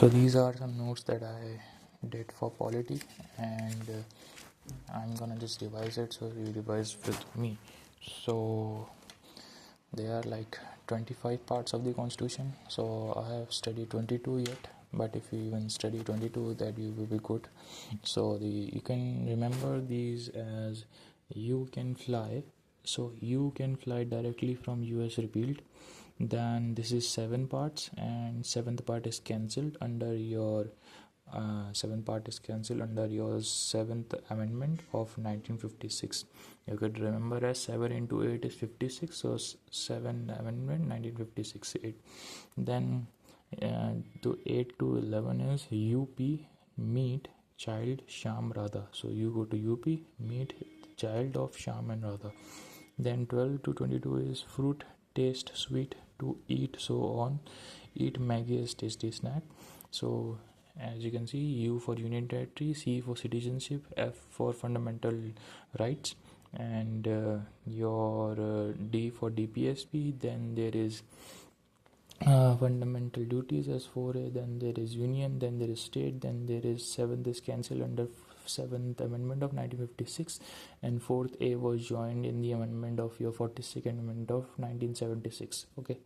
So these are some notes that I did for Polity, and I'm gonna just revise it, so you revise with me. So there are like 25 parts of the constitution, so I have studied 22 yet, but if you even study 22, that you will be good. So you can remember these as you can fly. So you can fly directly from US repealed. Then this is 7 parts, and seventh part is cancelled under your seventh amendment of 1956. You could remember as 7 into 8 is 56, so 7 amendment 1956 8. Then to 8 to 11 is UP meet child Sham Radha. So you go to UP, meet child of Sham and Radha. Then 12 to 22 is fruit taste sweet to eat, so on. Eat Maggie as tasty snack. So as you can see, U for Union Territory, C for citizenship, F for fundamental rights, and your D for DPSP. Then there is fundamental duties as 4A. Then there is union, then there is state, then there is 7th is cancelled under 7th amendment of 1956, and 4th A was joined in the amendment of your 42nd amendment of 1976. Okay,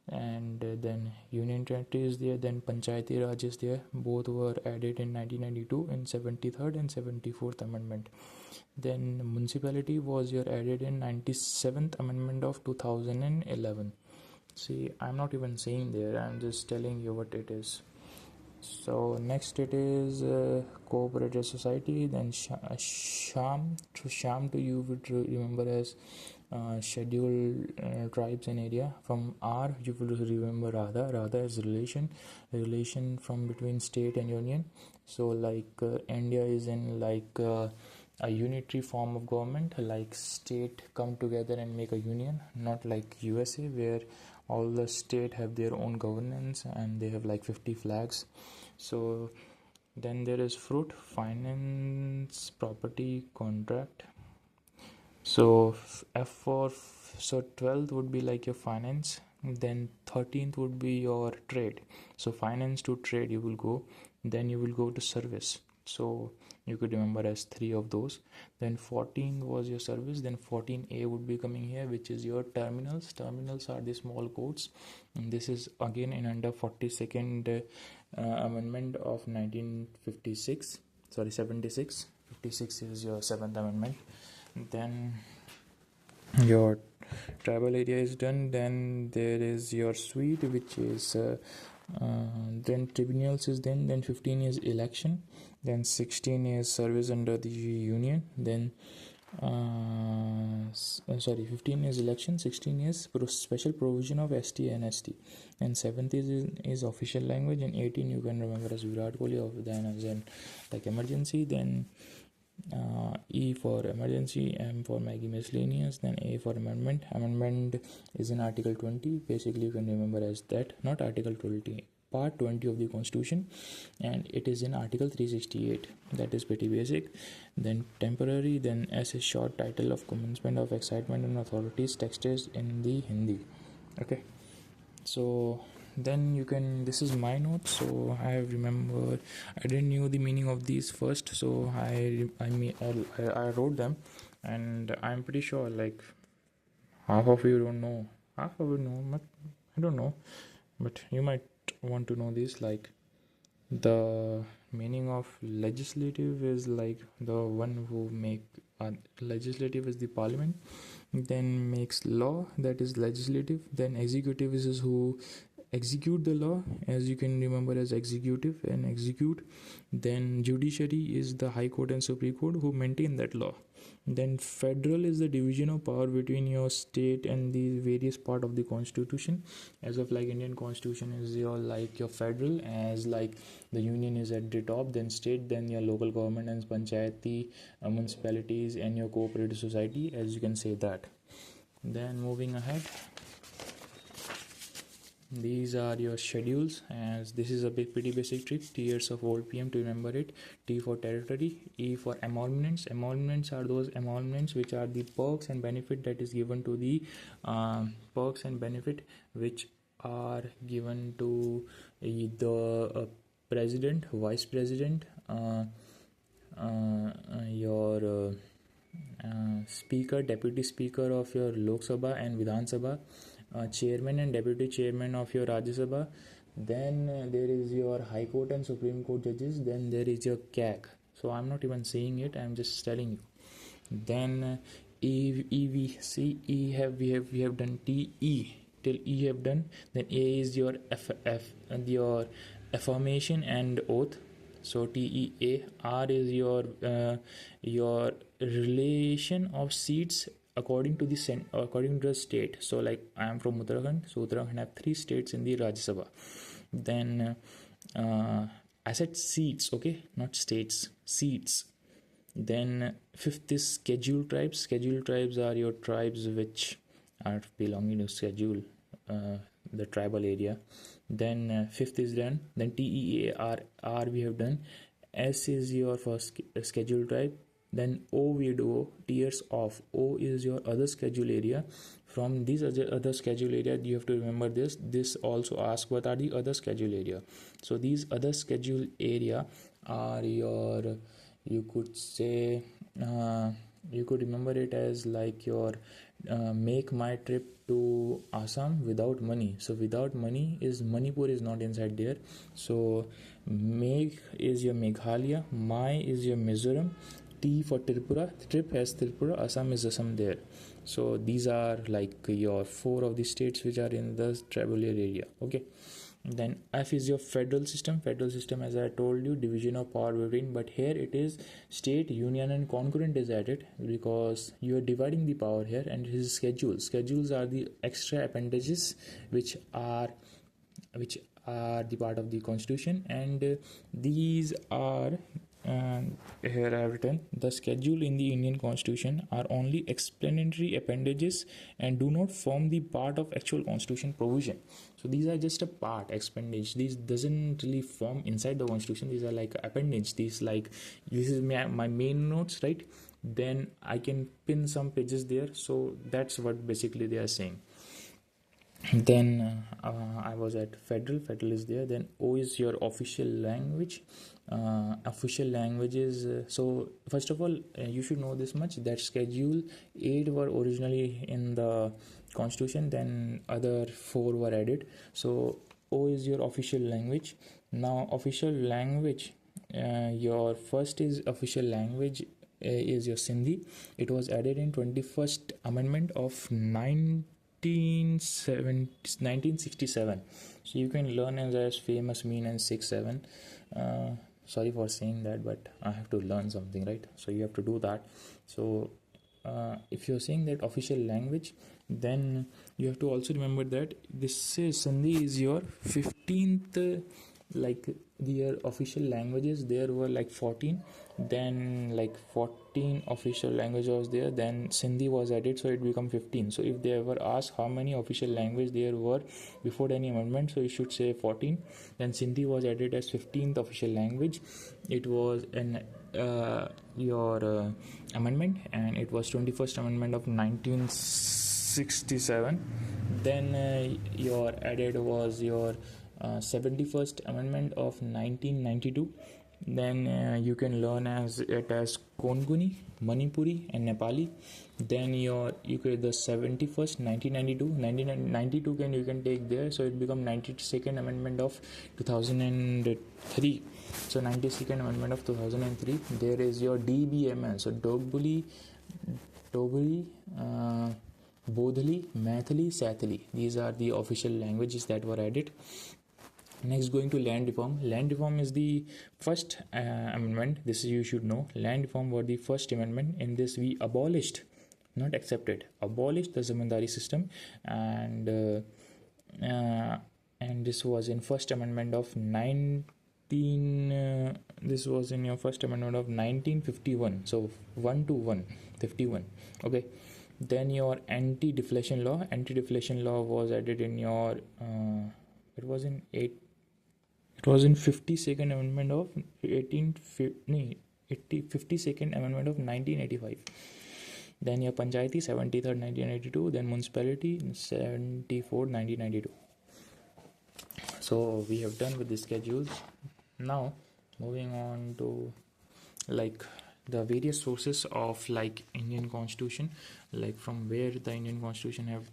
and then union territory is there, then panchayati raj is there. Both were added in 1992 in 73rd and 74th amendment. Then municipality was your added in 97th amendment of 2011. See, I'm not even saying there, I'm just telling you what it is. So next it is cooperative society. Then sham to you would remember as scheduled tribes and area. From R you will remember Radha is relation from between state and union. So like India is in like a unitary form of government, like state come together and make a union, not like USA where all the state have their own governance and they have like 50 flags. So then there is fruit, finance, property, contract. So F for 12th would be like your finance, then 13th would be your trade. So finance to trade you will go, then you will go to service. So you could remember as 3 of those. Then 14 was your service. Then 14A would be coming here, which is your terminals. Terminals are the small codes, and this is again in under 42nd amendment of 1956. Sorry, 76. 56 is your 7th amendment. Then your tribal area is done. Then there is your suite, which is then tribunals is then 15 is election, then 16 is service under the union, then 15 is election, 16 is special provision of ST and ST, and 17 is official language, and 18 you can remember as Virat Kohli, of then as in like emergency. Then E for emergency, M for Maggie miscellaneous, then A for amendment. Amendment is in Article 20. Basically you can remember as that, not Article 20, Part 20 of the Constitution, and it is in Article 368. That is pretty basic. Then temporary, then S is short title of commencement of excitement and authorities, texted in the Hindi. Okay, so then you can, this is my notes. So I remember I didn't knew the meaning of these first, so I wrote them, and I'm pretty sure like half of you don't know, half of you know, but I don't know, but you might want to know this. Like the meaning of legislative is like the one who make legislative is the parliament, then makes law, that is legislative. Then executive is who execute the law, as you can remember as executive and execute. Then judiciary is the high court and supreme court who maintain that law. Then federal is the division of power between your state and the various part of the constitution. As of like Indian constitution is your like your federal, as like the union is at the top, then state, then your local government and panchayati, municipalities, and your cooperative society, as you can say that. Then moving ahead, these are your schedules, as this is a pretty basic trick. Tiers of old PM to remember it. T for territory, E for emoluments. Emoluments are those emoluments which are the perks and benefit that is given to the perks and benefit which are given to the president, vice president, your speaker, deputy speaker of your Lok Sabha and Vidhan Sabha, chairman and deputy chairman of your Rajya Sabha. Then there is your High Court and Supreme Court judges. Then there is your CAG. So I'm not even saying it, I'm just telling you. Then we have done TE till E have done. Then A is your your affirmation and oath. So TEA. R is your relation of seats according to the state. So like I am from Uttarakhand, so Uttarakhand have 3 states in the Rajya Sabha. Then I said seats, okay, not states, seats. Then 5th is scheduled tribes. Scheduled tribes are your tribes which are belonging to schedule, the tribal area. Then 5th is done. Then TEAR we have done. S is your first scheduled tribe. Then O we do tiers of. O is your other schedule area. From this other schedule area, you have to remember this. This also asks what are the other schedule area. So these other schedule area are your, you could say, you could remember it as like your make my trip to Assam without money. So without money is Manipur is not inside there. So make is your Meghalaya, my is your Mizoram, T for Tripura, trip has Tripura, Assam is Assam there. So these are like your 4 of the states which are in the tribal area. Okay. Then F is your federal system. Federal system, as I told you, division of power between, but here it is state, union and concurrent is added because you are dividing the power here, and it is schedules. Schedules are the extra appendages which are the part of the constitution, and these are here I have written the schedule in the Indian constitution are only explanatory appendages and do not form the part of actual constitution provision. So these are just a part appendage. These doesn't really form inside the constitution. These are like appendage. These like this is my main notes, right? Then I can pin some pages there. So that's what basically they are saying. Then I was at federal is there. Then O is your official language. Official languages, so first of all you should know this much, that schedule 8 were originally in the constitution, then other 4 were added. So O is your official language. Now official language, your first is official language is your Sindhi. It was added in 21st amendment of 1967. So you can learn as famous mean and 6-7. Sorry for saying that, but I have to learn something, right? So you have to do that. So if you're saying that official language, then you have to also remember that this is Sindhi is your 15th, like their official languages there were like 14, then like 14 official languages was there, then Sindhi was added, so it become 15. So if they ever ask how many official language there were before any amendment, so you should say 14. Then Sindhi was added as 15th official language. It was an your amendment, and it was 21st amendment of 1967. Then your added was your 71st amendment of 1992. Then you can learn as Konguni, Manipuri and Nepali. Then you could the 71st 1992 you can take there, so it become 92nd amendment of 2003. So 92nd amendment of 2003. There is your DBML, so Dogbuli, Bodhali, Maithili, Sathali. These are the official languages that were added. Next, going to land reform. Land reform is the first amendment. This you should know. Land reform was the first amendment. In this, we abolished, not accepted, abolished the zamindari system, and this was in first amendment of this was in your first amendment of 1951. So 1 to 1, 51. Okay. Then your anti-deflation law. Anti-deflation law was added in your it was in 52nd amendment of 52nd amendment of 1985. Then your panchayati 73rd 1982. Then municipality 74th 1992. So we have done with the schedules. Now moving on to like the various sources of like Indian constitution, like from where the Indian constitution have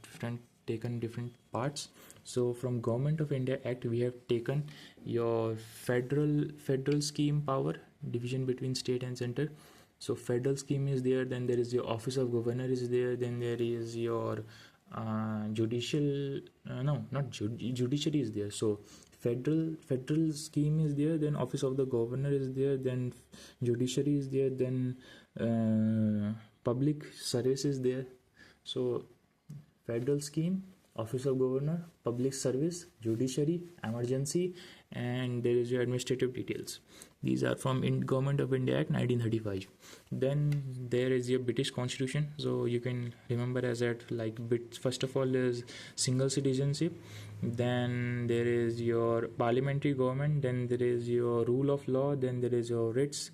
taken different parts. So from Government of India Act we have taken your federal scheme power, division between state and center. So federal scheme is there, then there is your office of governor is there, then there is your judicial no not judiciary is there. So federal scheme is there, then office of the governor is there, then judiciary is there, then public service is there. So federal scheme, office of governor, public service, judiciary, emergency, and there is your administrative details. These are from Government of India Act 1935. Then there is your British Constitution. So you can remember as that, like first of all is single citizenship, then there is your parliamentary government, then there is your rule of law, then there is your writs.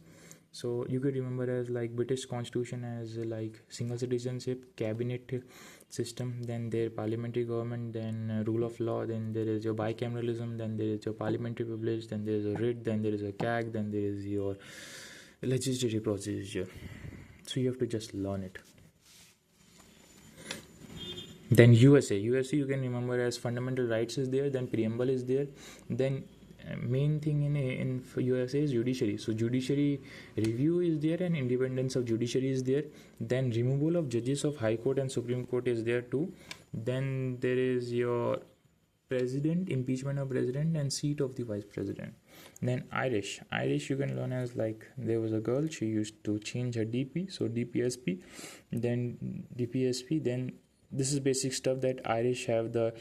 So you could remember as like British Constitution as like single citizenship, cabinet system, then their parliamentary government, then rule of law, then there is your bicameralism, then there is your parliamentary privilege, then there is a writ, then there is a CAG, then there is your legislative procedure. So you have to just learn it. Then USA you can remember as fundamental rights is there, then preamble is there, then main thing in USA is judiciary. So judiciary review is there and independence of judiciary is there. Then removal of judges of High Court and Supreme Court is there too. Then there is your president, impeachment of president, and seat of the vice president. Then Irish you can learn as like there was a girl, she used to change her DP, so DPSP, then DPSP. Then this is basic stuff that Irish have the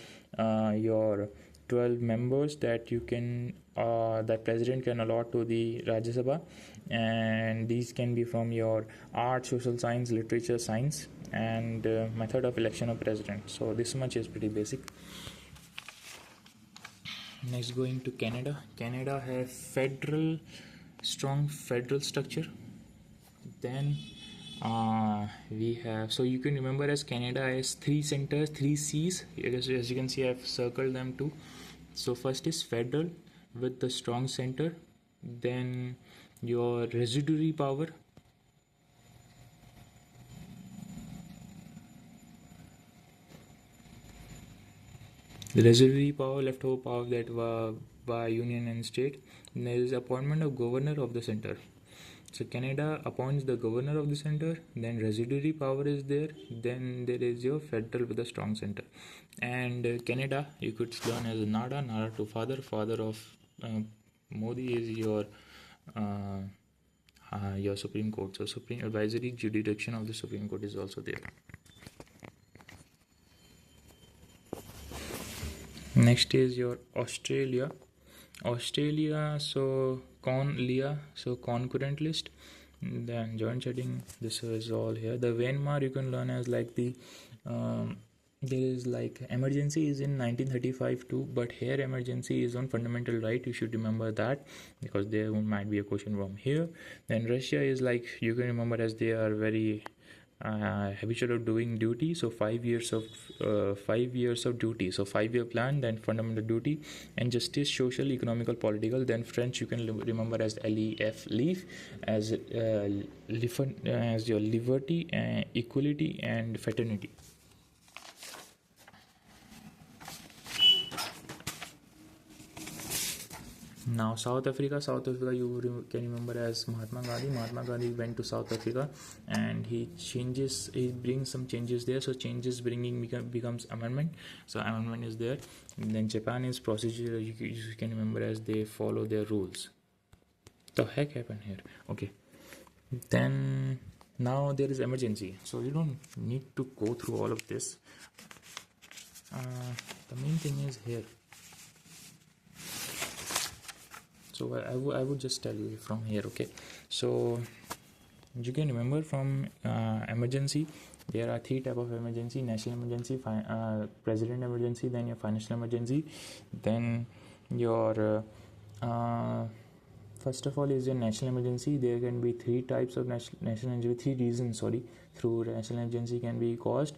your 12 members that you can that president can allot to the Rajya Sabha, and these can be from your art, social science, literature, science, and method of election of president. So this much is pretty basic. Next, going to Canada have strong federal structure. Then we have, so you can remember as Canada has 3 centers, 3 C's. As you can see, I've circled them too. So first is federal with the strong center, then your residuary power, leftover power that were by union and state. And there is appointment of governor of the center. So Canada appoints the governor of the center, then residuary power is there, then there is your federal with a strong center. And Canada, you could learn as Nada to father of Modi is your Supreme Court. So Supreme Advisory Jurisdiction of the Supreme Court is also there. Next is your Australia, so concurrent list, then joint setting, this is all here. The Myanmar you can learn as like the there is like emergency is in 1935 too, but here emergency is on fundamental right. You should remember that because there might be a question from here. Then Russia is like, you can remember as they are very habitual of doing duty, so 5 years of duty, so 5-year plan, then fundamental duty, and justice, social, economical, political. Then French you can remember as LEF, as your liberty, equality, and fraternity. Now South Africa you can remember as Mahatma Gandhi went to South Africa and he brings some changes there. So changes bringing becomes amendment, so amendment is there. And then Japan is procedure, you can remember as they follow their rules. The heck happened here? Okay, then now there is emergency, so you don't need to go through all of this. The main thing is here. So I would just tell you from here. Okay, so you can remember from emergency there are 3 type of emergency: national emergency, president emergency, then your financial emergency. Then your first of all is your national emergency. There can be 3 types of national emergency, 3 reasons through national emergency can be caused.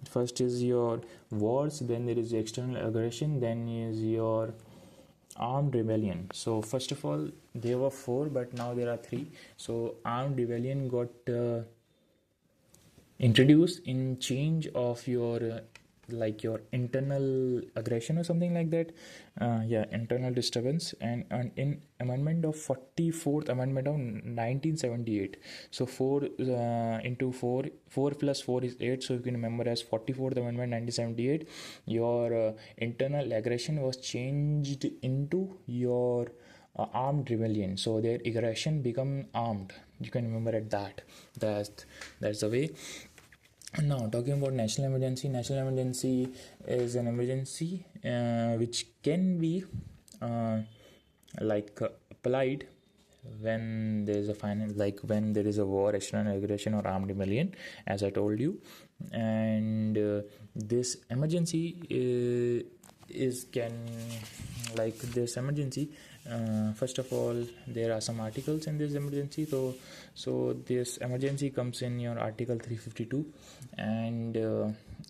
First is your wars, then there is external aggression, then is your Armed rebellion. So first of all, there were four, but now there are three. So armed rebellion got introduced in change of your like your internal aggression or something like that. Internal disturbance, and in amendment of 44th amendment of 1978. So 4 into 4, 4 plus 4 is 8, so you can remember as 44th amendment 1978. Your internal aggression was changed into your armed rebellion, so their aggression become armed. You can remember at that. That's the way. Now, talking about national emergency is an emergency which can be applied when there is a when there is a war, external aggression, or armed rebellion, as I told you. And this emergency is can like this emergency. First of all, there are some articles in this emergency. So this emergency comes in your article 352, and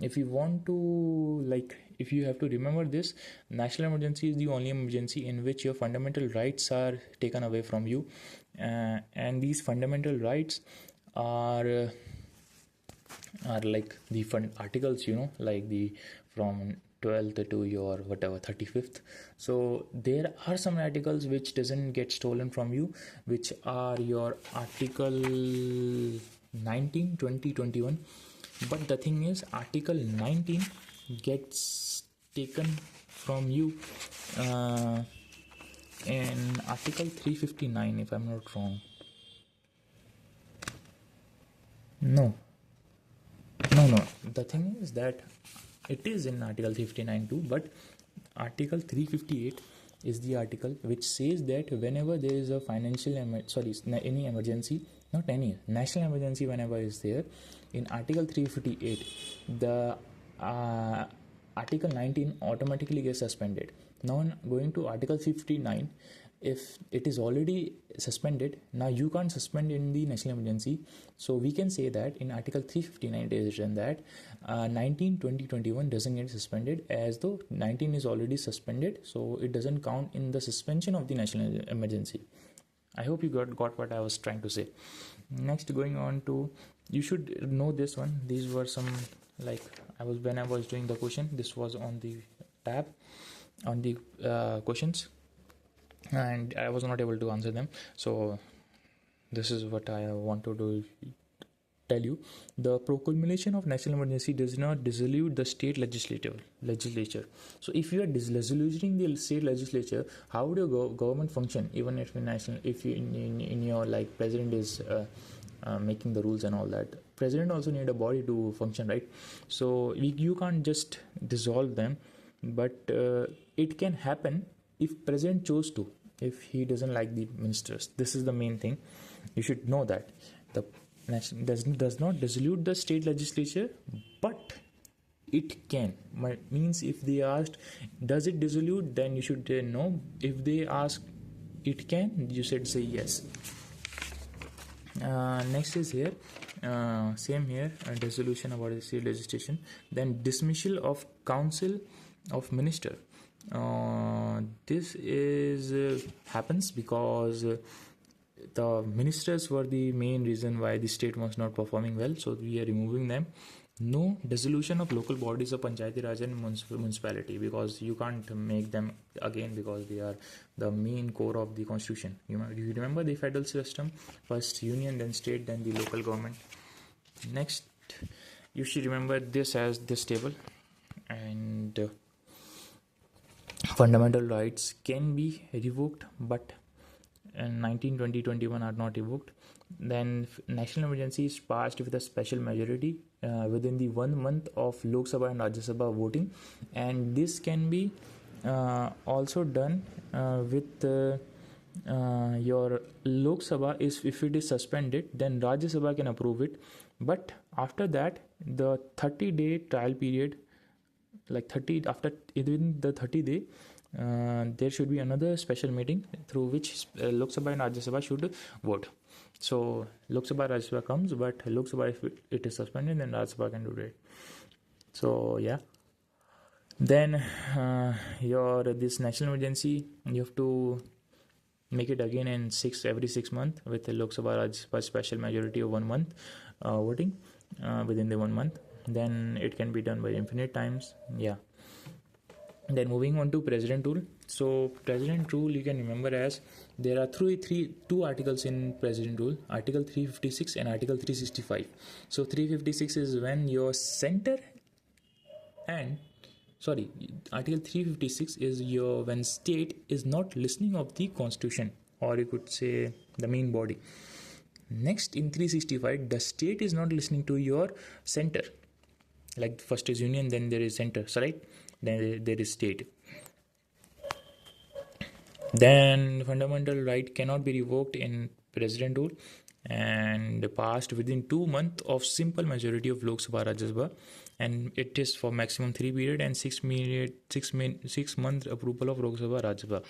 if you want to if you have to remember this, national emergency is the only emergency in which your fundamental rights are taken away from you, and these fundamental rights are like the articles, like the from 12th to your whatever 35th. So there are some articles which doesn't get stolen from you, which are your article 19, 20, 21. But the thing is, article 19 gets taken from you in article 359, if I'm not wrong. No, the thing is that it is in article 359 too, but article 358 is the article which says that whenever there is a any emergency, not any, national emergency, whenever is there, in article 358, the article 19 automatically gets suspended. Now going to article 59, if it is already suspended, now you can't suspend in the national emergency. So we can say that in article 359 it is written that 19, 20, 21 doesn't get suspended, as though 19 is already suspended, so it doesn't count in the suspension of the national emergency. I hope you got what I was trying to say. Next, going on to, you should know this one. These were some, when I was doing the question, this was on the tab on the questions, and I was not able to answer them. So this is what I want to tell you. The proclamation of national emergency does not dissolve the state legislature. So if you are dissoluting the state legislature, how would your government function? Even if in your president is making the rules and all that, president also need a body to function, right? So you can't just dissolve them, but it can happen if president chose to, if he doesn't like the ministers. This is the main thing. You should know that the nation does not dissolve the state legislature, but it can. Means if they asked, does it dissolve, then you should say no. If they ask, it can, you should say yes. Next is here, same here, dissolution about the state legislation. Then dismissal of council of minister. This is happens because the ministers were the main reason why the state was not performing well, so we are removing them. No dissolution of local bodies of Panchayati Raj and municipality, because you can't make them again, because they are the main core of the constitution. You remember the federal system, first union, then state, then the local government. Next, you should remember this as this table. And fundamental rights can be revoked, but 19, 20, 21 are not revoked. Then national emergency is passed with a special majority within the 1 month of Lok Sabha and Rajya Sabha voting, and this can be also done with your Lok Sabha. If it is suspended, then Rajya Sabha can approve it, but after that the 30-day trial period, within the 30 day, there should be another special meeting through which Lok Sabha and Rajya Sabha should vote. So Lok Sabha, Rajya Sabha comes, but Lok Sabha, if it is suspended, then Rajya Sabha can do it. So yeah, Then your this national emergency, you have to make it again in every 6 months with the Lok Sabha Rajya Sabha special majority of 1 month voting within the 1 month. Then it can be done by infinite times. Yeah. Then moving on to president rule. So president rule you can remember as there are two articles in president rule, article 356 and article 365. So 356 is when your center and sorry, article 356 is your when state is not listening of the constitution, or you could say the main body. Next in 365 the state is not listening to your center, like first is union, then there is center, so right, then there is state. Then fundamental right cannot be revoked in president rule and passed within 2 months of simple majority of Lok Sabha Rajya Sabha, and it is for maximum 3 period and 6 month approval of Lok Sabha Rajya Sabha.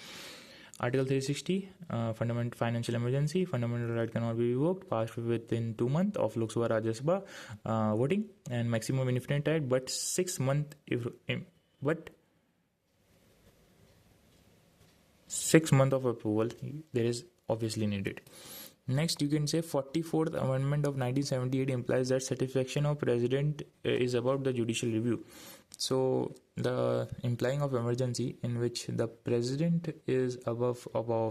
Article 360, fundamental financial emergency, fundamental right cannot be revoked, passed within 2 months of Lok Sabha Rajya Sabha voting, and maximum infinite right, but 6 month but 6 months of approval there is obviously needed. Next, you can say 44th Amendment of 1978 implies that satisfaction of president is about the judicial review. So the implying of emergency in which the president is above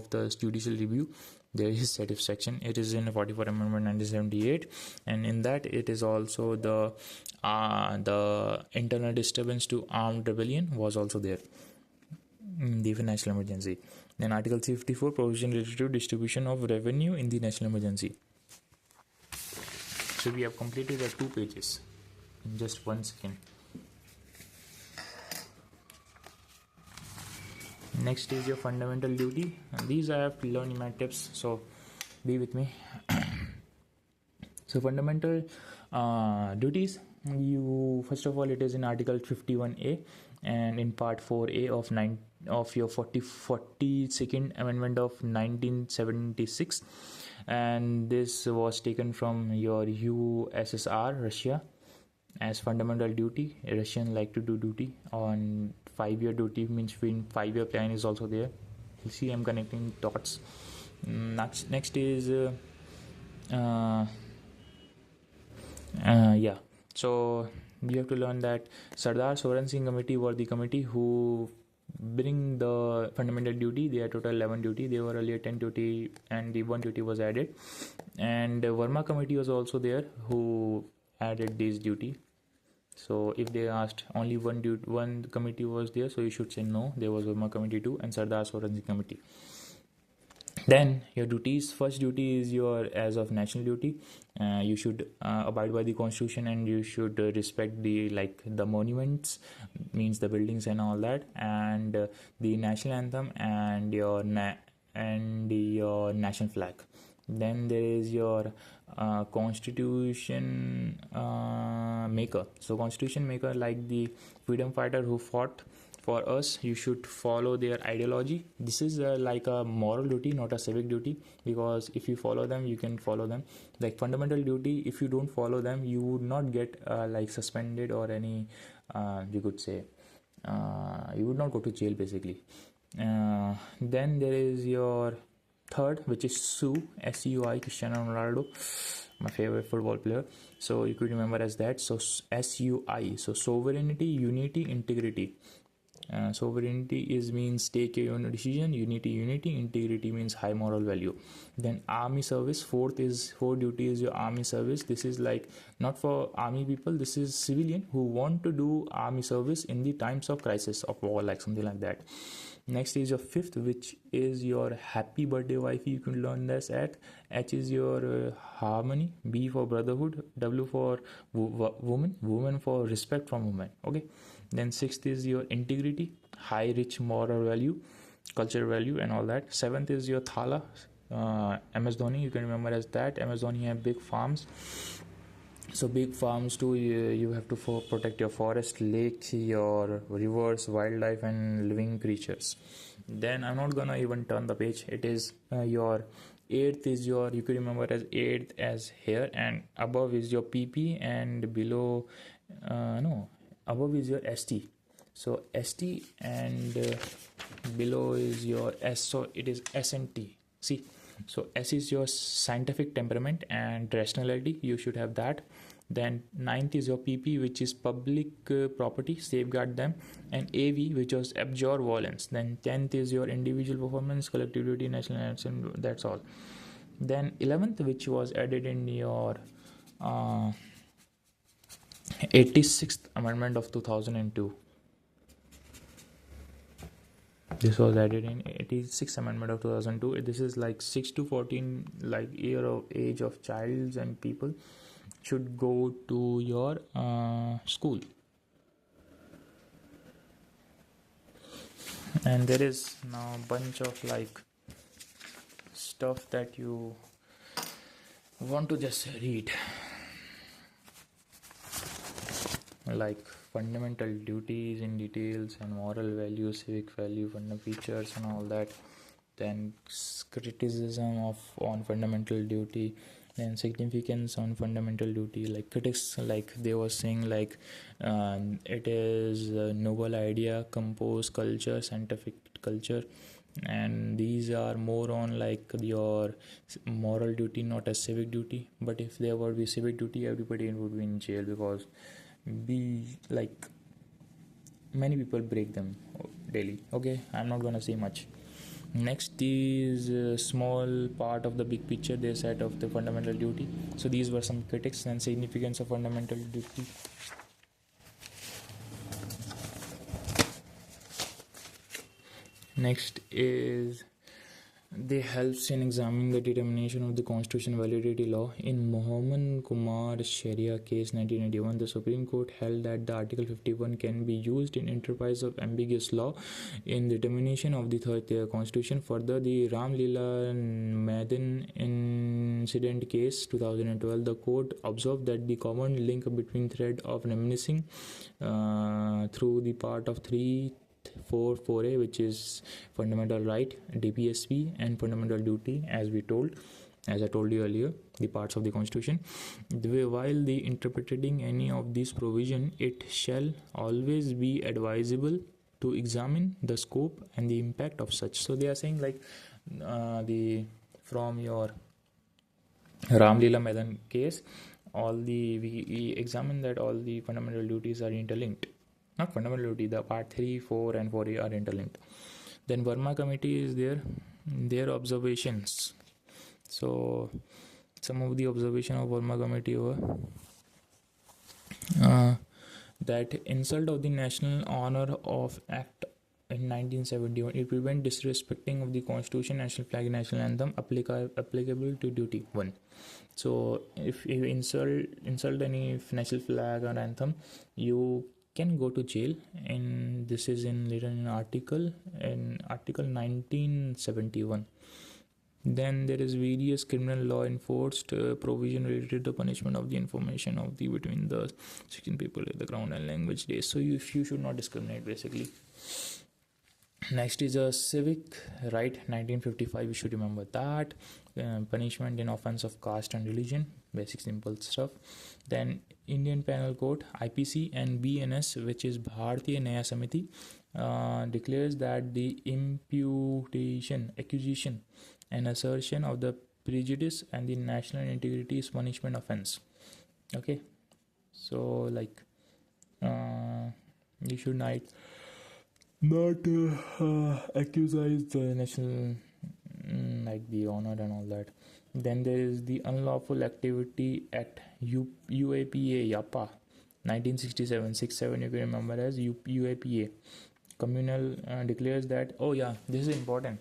the judicial review, there is satisfaction. It is in 44th Amendment 1978, and in that it is also the internal disturbance to armed rebellion was also there. The national emergency. Then Article 354, provision related to distribution of revenue in the national emergency. So we have completed the 2 pages in just 1 second. Next is your fundamental duty. And these I have to learn in my tips, so be with me. So fundamental duties. You first of all, it is in Article 51A and in Part 4A of your 42nd Amendment of 1976, and this was taken from your USSR, Russia, as fundamental duty. Russian like to do duty on 5-year duty, means 5-year plan is also there. You see, I'm connecting dots. Next is yeah. So you have to learn that Sardar Sovereign Singh Committee were the committee who bring the fundamental duty. They are total 11 duty. They were earlier 10 duty and the 1 duty was added. And Verma committee was also there who added this duty. So if they asked only one committee was there, so you should say no, there was Verma committee too and Sardar Sovereign Singh Committee. Then your duties. First duty is your as of national duty. You should abide by the constitution and you should respect the monuments, means the buildings and all that, and the national anthem and your national flag. Then there is your constitution maker. So constitution maker, like the freedom fighter who fought for us, you should follow their ideology. This is like a moral duty, not a civic duty, because if you follow them, you can follow them. Like fundamental duty, if you don't follow them, you would not get suspended or any you could say you would not go to jail basically. Then there is your third, which is SUI, Cristiano Ronaldo, my favorite football player. So you could remember as that. So SUI, so sovereignty, unity, integrity. Sovereignty means take your own decision. Unity, integrity means high moral value. Then army service. Fourth duty is your army service. This is like not for army people. This is civilian who want to do army service in the times of crisis of war, like something like that. Next is your fifth, which is your happy birthday wife. You can learn this at. H is your harmony. B for brotherhood. W for woman for respect from women. Okay. Then sixth is your integrity, high rich moral value, cultural value and all that. Seventh is your thala, MS Dhoni, you can remember as that. MS Dhoni have big farms. So big farms too, you have to protect your forest, lakes, your rivers, wildlife and living creatures. Then I'm not gonna even turn the page. It is your eighth is your, you can remember as eighth as here, and above is your PP and below above is your ST. So ST and below is your S, so it is S and T. See, so S is your scientific temperament and rationality, you should have that. Then ninth is your PP, which is public property, safeguard them, and AV, which was abjure violence. Then 10th is your individual performance, collectivity, national action, that's all. Then 11th, which was added in your 86th amendment of 2002. This was added in 86th amendment of 2002. This is like 6 to 14 like year of age of childs and people should go to your school. And there is now a bunch of like stuff that you want to just read, like fundamental duties in details and moral values, civic value, fundamental features and all that. Then criticism on fundamental duty, then significance on fundamental duty. Like critics, like they were saying, like it is a noble idea, compose culture, scientific culture, and these are more on like your moral duty, not a civic duty. But if there would be civic duty, everybody would be in jail, because like many people break them daily. Okay, I'm not gonna say much. Next is a small part of the big picture they said of the fundamental duty. So these were some critics and significance of fundamental duty. Next is they helps in examining the determination of the constitutional validity law. In Mohammed Kumar Sharia case 1991, the Supreme Court held that the Article 51 can be used in enterprise of ambiguous law in determination of the third constitution. Further, the Ram Leela Madan incident case 2012, the court observed that the common link between thread of reminiscing through the part of 344A, which is fundamental right, DPSP, and fundamental duty, as I told you earlier, the parts of the constitution. While the interpreting any of these provision, it shall always be advisable to examine the scope and the impact of such. So they are saying like from your Ram Leela Madan case, we examine that all the fundamental duties are interlinked. Not fundamental duty, the part 3, 4 and 4A are interlinked. Then Verma committee is there, their observations. So some of the observation of Verma committee were that insult of the national honor of act in 1971, it prevent disrespecting of the constitution, national flag, national anthem applicable to duty 1. So if you insult any national flag or anthem, you can go to jail, and this is written in article 1971. Then there is various criminal law enforced provision related to the punishment of the information of the between the 16 people at the ground and language days. So you should not discriminate basically. Next is a civic right 1955, you should remember that. Punishment in offense of caste and religion, basic simple stuff. Then Indian Penal Code IPC and BNS, which is Bharatiya Nyaya Samiti, declares that the imputation, accusation and assertion of the prejudice and the national integrity is punishment offense. Okay, so like you should not accuse the national like the honor and all that. Then there is the Unlawful Activity Act, UAPA, YAPA 1967, you can remember as UAPA. Communal declares that, this is important,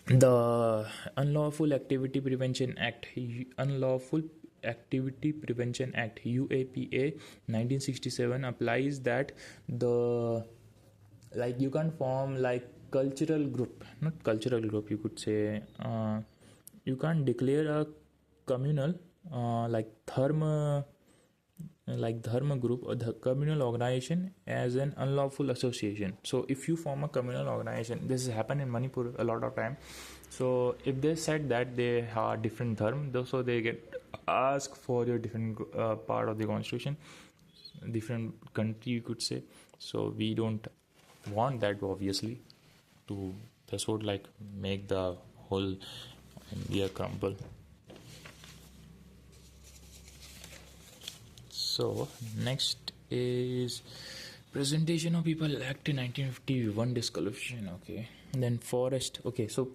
the Unlawful Activity Prevention Act, UAPA 1967 applies that you can't form cultural group, you could say, you can't declare a communal dharma group or the communal organization as an unlawful association. So if you form a communal organization, this has happened in Manipur a lot of time. So if they said that they are different dharma, so they get asked for your different part of the constitution, different country, you could say, So we don't want that, obviously, to this would like make the whole India crumble. So next is Presentation of People Act in 1951 disqualification. Okay, then Forest. Okay, so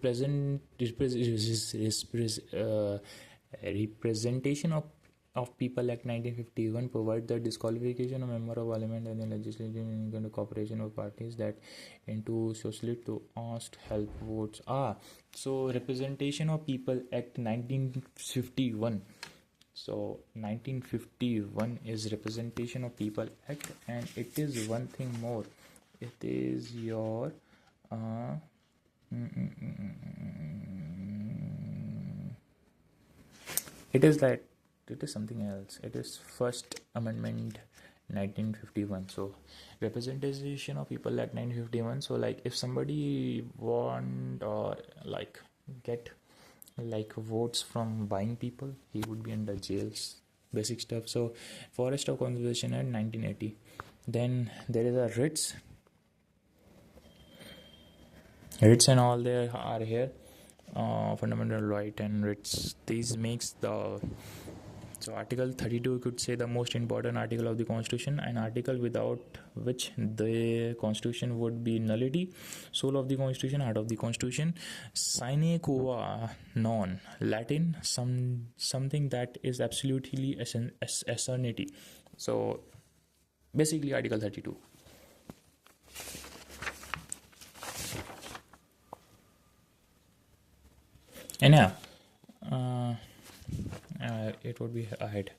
Representation of People Act 1951 provide the disqualification of member of parliament and the legislature in the cooperation of parties that into socialist to asked help votes. So Representation of People Act 1951. So 1951 is Representation of People Act, and it is one thing more. It is your it is that it is something else. It is First Amendment 1951. So Representation of People Act 1951. So like if somebody want or like get like votes from buying people, he would be under jails, basic stuff. So Forest of Conservation Act 1980. Then there is a writs and all there are here, fundamental right and writs. These makes the so Article 32, you could say, the most important article of the Constitution, an article without which the Constitution would be nullity. Soul of the Constitution, heart of the Constitution. Sine qua non, Latin, something that is absolutely eternity. So basically Article 32. And yeah, it would be ahead.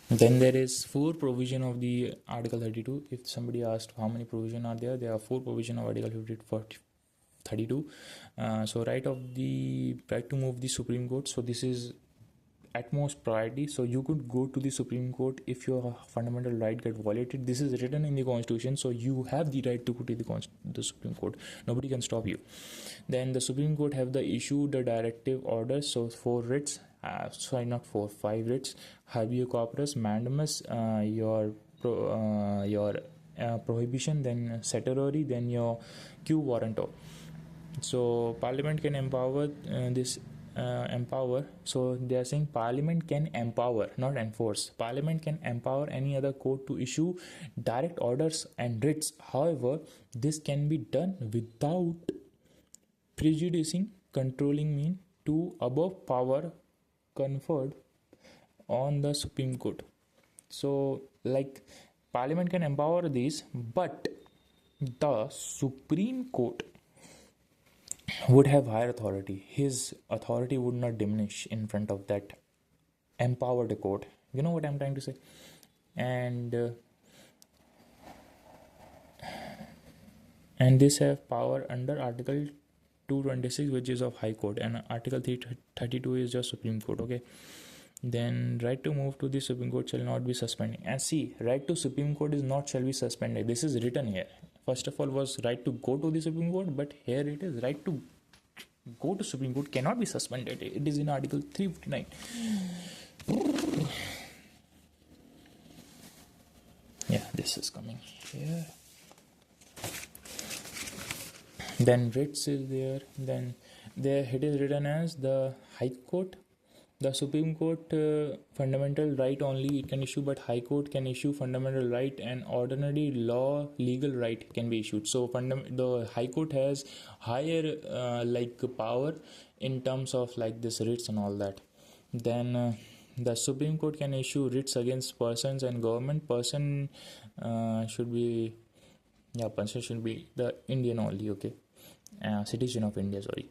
Then there is 4 provision of the Article 32. If somebody asked how many provision are there are 4 provision of Article 32. So right to move the Supreme Court. So this is utmost priority. So you could go to the Supreme Court if your fundamental right get violated. This is written in the Constitution, so you have the right to go to the Supreme Court. Nobody can stop you. Then the Supreme Court have the issue the directive orders. So 4 writs, 5 writs: habeas corpus, mandamus, your prohibition, then certiorari, then your quo warranto. So Parliament can empower so they are saying Parliament can empower, not enforce. Parliament can empower any other court to issue direct orders and writs. However, this can be done without prejudicing controlling mean to above power conferred on the Supreme Court. So like Parliament can empower these, but the Supreme Court would have higher authority. His authority would not diminish in front of that empowered court. You know what I'm trying to say? And this have power under Article 226, which is of High Court, and Article 332 is just Supreme Court. Okay. Then right to move to the Supreme Court shall not be suspended. And see, right to Supreme Court is not shall be suspended. This is written here. First of all was right to go to the Supreme Court, but here it is right to go to Supreme Court cannot be suspended. It is in Article 359. Yeah, this is coming here. Then writs is there. Then there it is written as the High Court. The Supreme Court fundamental right only it can issue, but High Court can issue fundamental right and ordinary law legal right can be issued. So the High Court has higher power in terms of like this writs and all that. Then the Supreme Court can issue writs against persons and government. Person should be the Indian only. Okay, citizen of India. Sorry.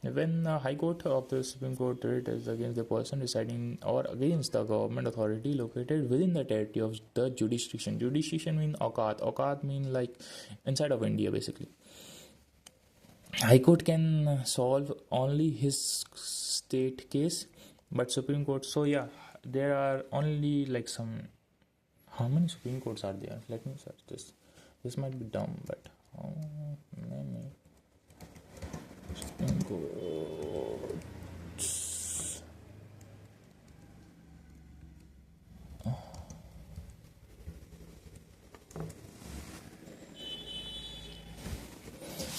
When the High Court of the Supreme Court writ is against the person residing or against the government authority located within the territory of the jurisdiction. Jurisdiction means Auqat. Auqat means like inside of India basically. High Court can solve only his state case, but Supreme Court. So yeah, there are only like some. How many Supreme Courts are there? Let me search this. This might be dumb, but many. Supreme Courts.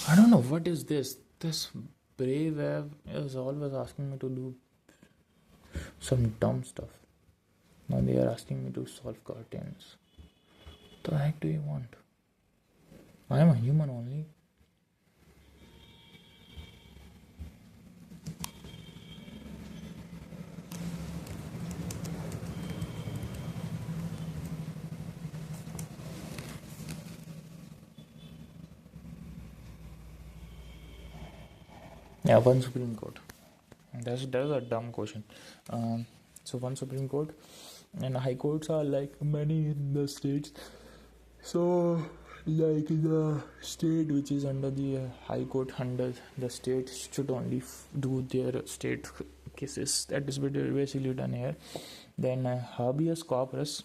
I don't know what is this. This brave app is always asking me to do some dumb stuff. Now they are asking me to solve cartoons. What the heck do you want? I am a human only. Yeah, one Supreme Court. That's a dumb question. Um, so one Supreme Court and high courts are like many in the states. So like the state which is under the high court under the state should only do their state cases. That is basically done here. Then habeas corpus.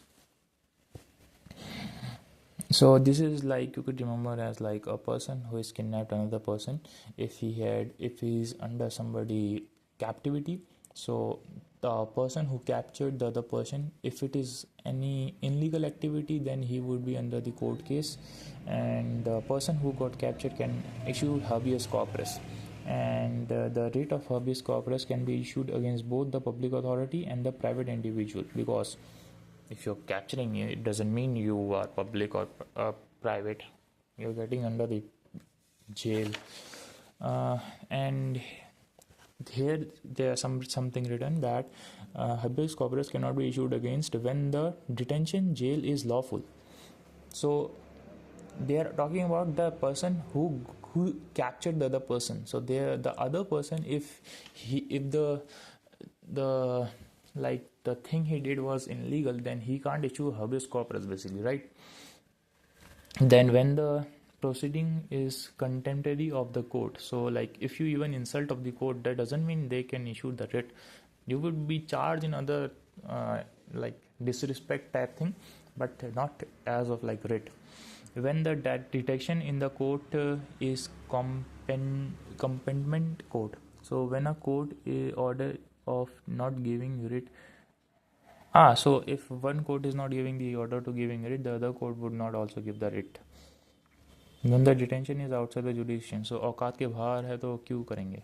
So this is like you could remember as like a person who is kidnapped another person if he is under somebody captivity. So the person who captured the other person, if it is any illegal activity, then he would be under the court case, and the person who got captured can issue habeas corpus, and the writ of habeas corpus can be issued against both the public authority and the private individual, because if you're capturing me, it doesn't mean you are public or private. You're getting under the jail. And here there's something written that habeas corpus cannot be issued against when the detention jail is lawful. So they are talking about the person who captured the other person. So the other person, if the like the thing he did was illegal, then he can't issue habeas corpus basically, right? Then when the proceeding is contemptible of the court, so like if you even insult of the court, that doesn't mean they can issue the writ. You would be charged in other like disrespect type thing, but not as of like writ. When the detection in the court is compendment court. So when a court order of not giving writ. So if one court is not giving the order to giving writ, the other court would not also give the writ. When the detention is outside the jurisdiction, so औकात के बाहर है तो क्यों करेंगे?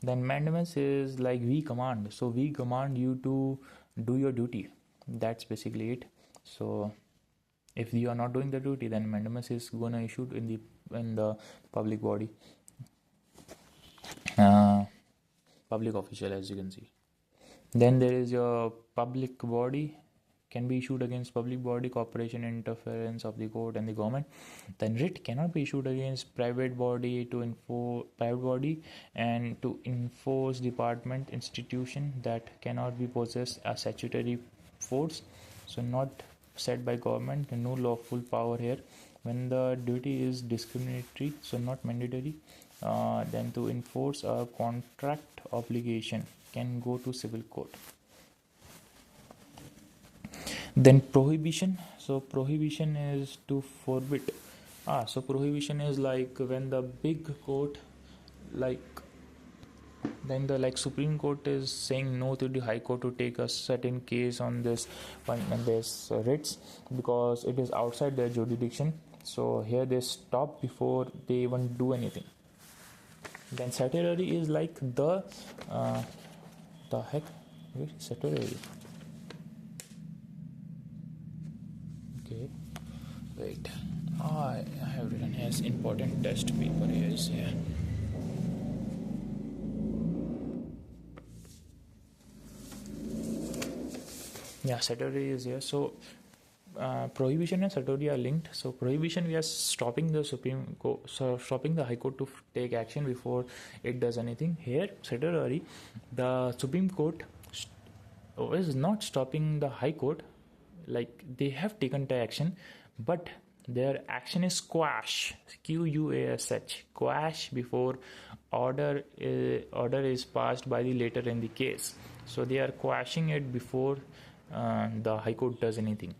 Then mandamus is like we command. So we command you to do your duty. That's basically it. So if you are not doing the duty, then mandamus is gonna issue in the public body, public official, as you can see. Then there is your public body can be issued against public body, corporation, interference of the court and the government. Then writ cannot be issued against private body and to enforce department institution that cannot be possessed as statutory force. So not set by government, no lawful power here. When the duty is discriminatory, so not mandatory, then to enforce a contract obligation can go to civil court. Then prohibition. So prohibition is to forbid. So prohibition is like when the big court, like then the like Supreme Court is saying no to the High Court to take a certain case on this writs, because it is outside their jurisdiction. So here they stop before they even do anything. Then statutory is like the heck, wait, statutory. Okay, wait. I have written here important test paper here is here. Yeah, statutory is here. So prohibition and statutory are linked. So prohibition, we are stopping the Supreme Court, so stopping the High Court to take action before it does anything. Here statutory, the Supreme Court is not stopping the High Court, like they have taken the action, but their action is quash, quash, quash before order is passed by the later in the case. So they are quashing it before the High Court does anything.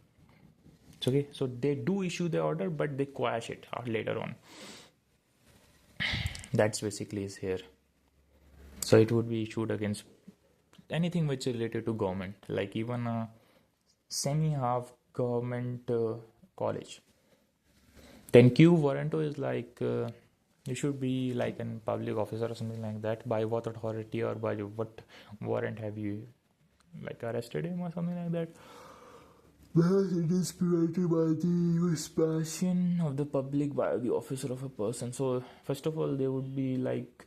Okay, so they do issue the order, but they quash it later on. That's basically is here. So it would be issued against anything which is related to government, like even a semi-half government college. Then Q warranto is like You should be like a public officer or something like that. By what authority or by what warrant have you like arrested him or something like that? Well, it is prevented by the expansion of the public by the officer of a person. So first of all, they would be like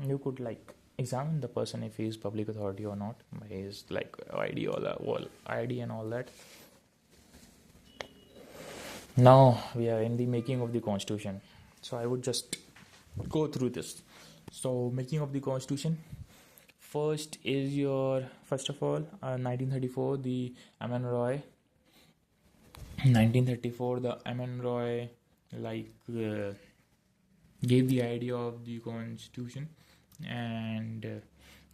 you could like examine the person if he is public authority or not by his like ID all ID and all that. Now we are in the making of the constitution. So I would just go through this. So making of the constitution. First of all, 1934, the Aman Roy. 1934, the Aman Roy gave the idea of the constitution, and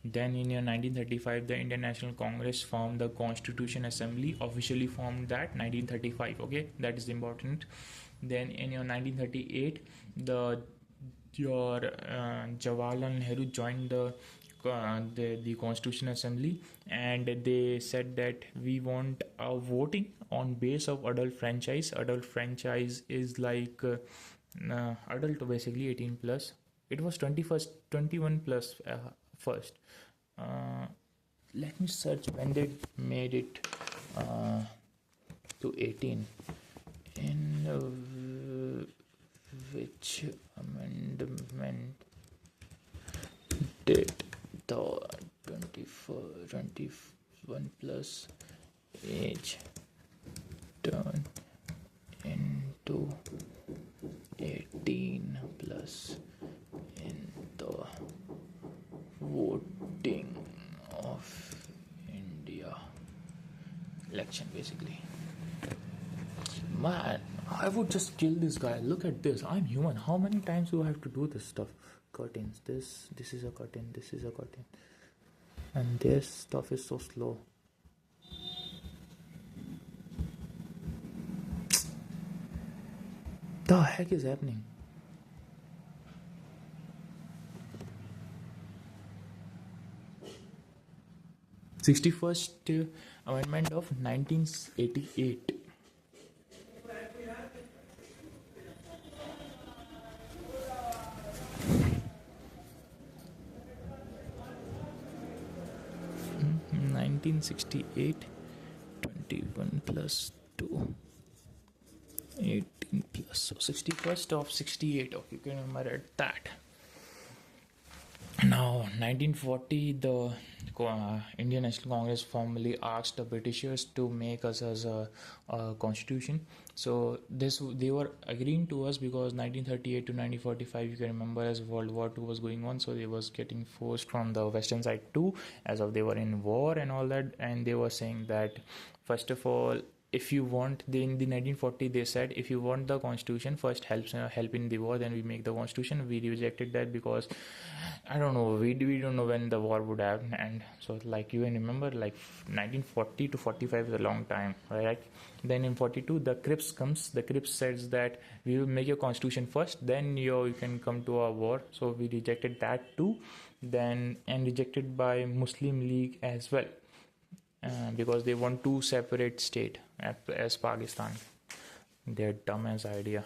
then in year 1935, the Indian National Congress formed the Constitution Assembly, officially formed that 1935. Okay, that is important. Then in year 1938, Jawaharlal Nehru joined the Constitution Assembly, and they said that we want a voting on base of adult franchise. Adult franchise is like adult basically 18 plus. It was 21 plus first. Let me search when they made it to 18. In which amendment did the 21 plus age turn into 18 plus in the voting of India election basically? Man, I would just kill this guy. Look at this. I'm human. How many times do I have to do this stuff? Curtains. This is a curtain. This is a curtain. And this stuff is so slow. The heck is happening? / 61st Amendment of 1988. Mm-hmm. 1968, 21 plus 2, 18 plus. So 61st of 68. Okay, you can remember that. Now, 1940, the Indian National Congress formally asked the Britishers to make us as a constitution. So they were agreeing to us because 1938 to 1945, you can remember, as World War II was going on. So they was getting forced from the western side too, as of they were in war and all that. And they were saying that, first of all, if you want, in the 1940 they said, if you want the constitution, first help in the war, then we make the constitution. We rejected that because I don't know, we don't know when the war would happen. And so like you can remember, like 1940 to 45 is a long time, right? Then in 42 the Crips comes. The Crips says that we will make your constitution first, then you can come to our war. So we rejected that too. Then and rejected by Muslim League as well, because they want two separate state as Pakistan. Their dumbass idea.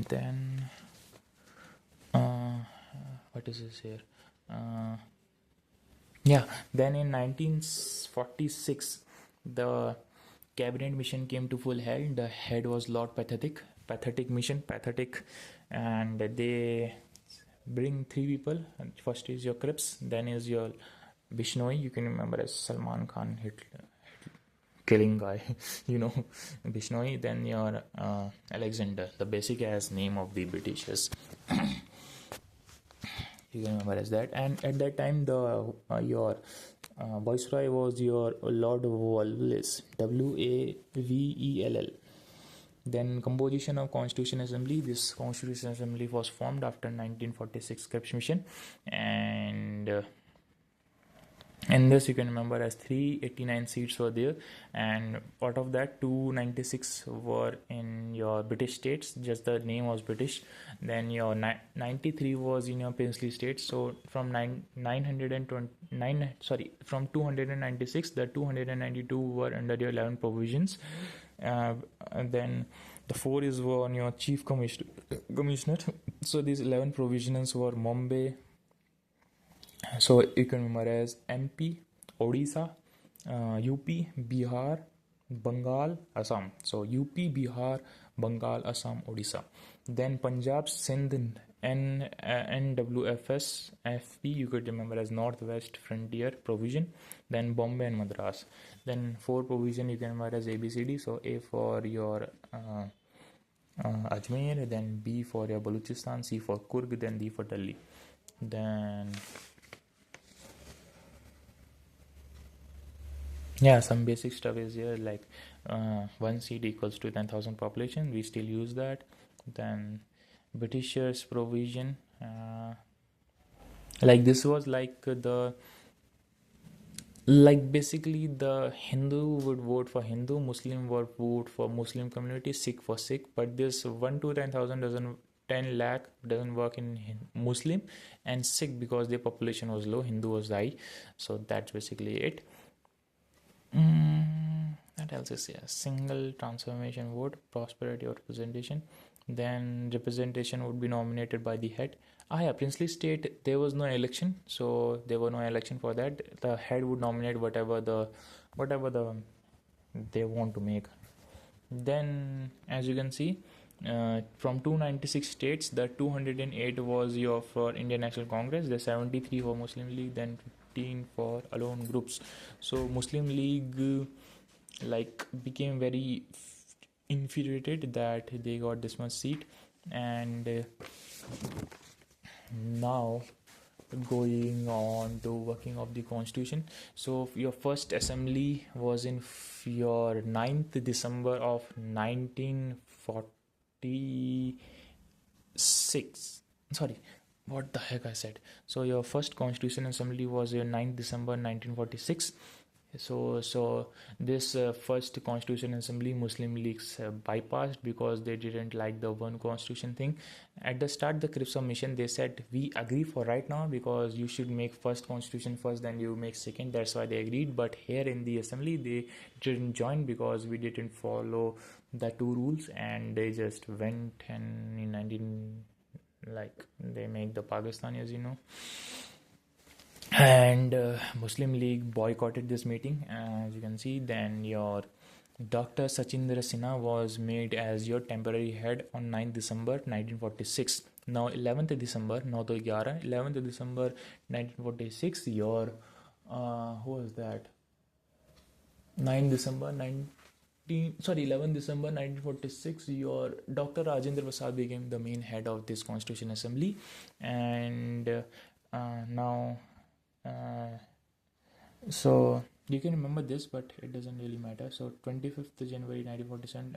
Then what is this here? Then in 1946 the cabinet mission came to full head. The head was Lord Pathetic mission, and they bring three people. First is your Crips, then is your Bishnoi, you can remember as Salman Khan Hitler killing guy, Bishnoi. Then your Alexander, the basic ass name of the Britishers. You can remember as that. And at that time the your viceroy was your Lord Wallis, Wavell. Then composition of Constitution Assembly. This Constitution Assembly was formed after 1946 Crips mission, and this you can remember as 389 seats were there, and out of that 296 were in your British states, just the name was British. Then your 93 was in your princely states. So from 296, the 292 were under your 11 provisions. Then The 4 is on your chief commissioner. So these 11 provisions were Mumbai. So you can remember as MP, Odisha, UP, Bihar, Bengal, Assam. So UP, Bihar, Bengal, Assam, Odisha. Then Punjab, Sindh, NWFS, FP, you could remember as Northwest Frontier Provision. Then Bombay and Madras. Then 4 provision you can remember as ABCD. So A for your Ajmer, then B for your Baluchistan, C for Kurg, then D for Delhi. Then yeah, some basic stuff is here, like 1 seat equals to 10,000 population. We still use that. Then Britishers provision, like this was basically the Hindu would vote for Hindu, Muslim would vote for Muslim community, Sikh for Sikh. But this 1 to 10,000 doesn't 10 lakh doesn't work in Muslim and Sikh because their population was low, Hindu was high. So that's basically it. What else is here? Single transformation vote, prosperity or representation. Then representation would be nominated by the head. Princely state, there was no election, so there were no election for that. The head would nominate whatever they want to make. Then, as you can see, from 296 states, the 208 was for Indian National Congress, the 73 for Muslim League, then 15 for alone groups. So Muslim League became very infuriated that they got this much seat. And now going on to working of the constitution. So your first assembly was in your 9th December of 1946. Sorry, what the heck I said. So your first constitution assembly was your 9th December 1946. So this first constitution assembly Muslim leagues bypassed because they didn't like the one constitution thing. At the start, the Cripps mission, they said we agree for right now because you should make first constitution first, then you make second. That's why they agreed. But here in the assembly they didn't join because we didn't follow the 2 rules, and they just went and in 19 they make the Pakistan, as you know. And Muslim League boycotted this meeting, as you can see. Then your Dr. Sachindra Sinha was made as your temporary head on 9th December 1946. Now 11th December 11th December 1946, your who was that? 11th December 1946, your Dr. Rajendra Prasad became the main head of this Constitution Assembly. And now so you can remember this, but it doesn't really matter. So 25th January 1947,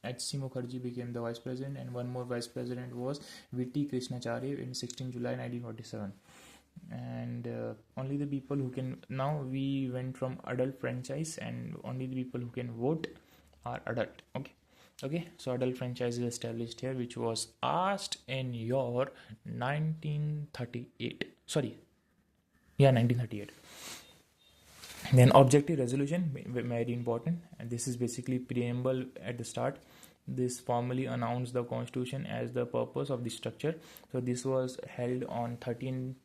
H.C. Mukherjee became the vice president, and one more vice president was V.T. Krishnacharya in 16 July 1947. And only the people who can, now we went from adult franchise, and only the people who can vote are adult. Okay, so adult franchise is established here, which was asked in your 1938. 1938. Then objective resolution, very important, and this is basically preamble at the start. This formally announced the constitution as the purpose of the structure. So this was held on 13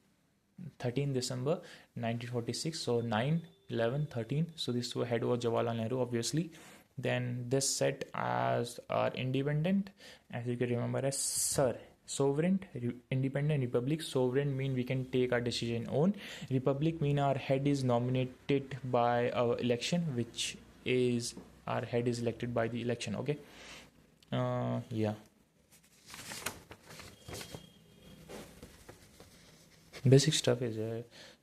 December 1946. So 9, 11, 13. So this head was Jawaharlal Nehru, obviously. Then this set as our independent, as you can remember as Sir. Sovereign, independent, republic. Sovereign mean we can take our decision on. Republic mean our head is nominated by our election, which is our head is elected by the election. Okay. Basic stuff is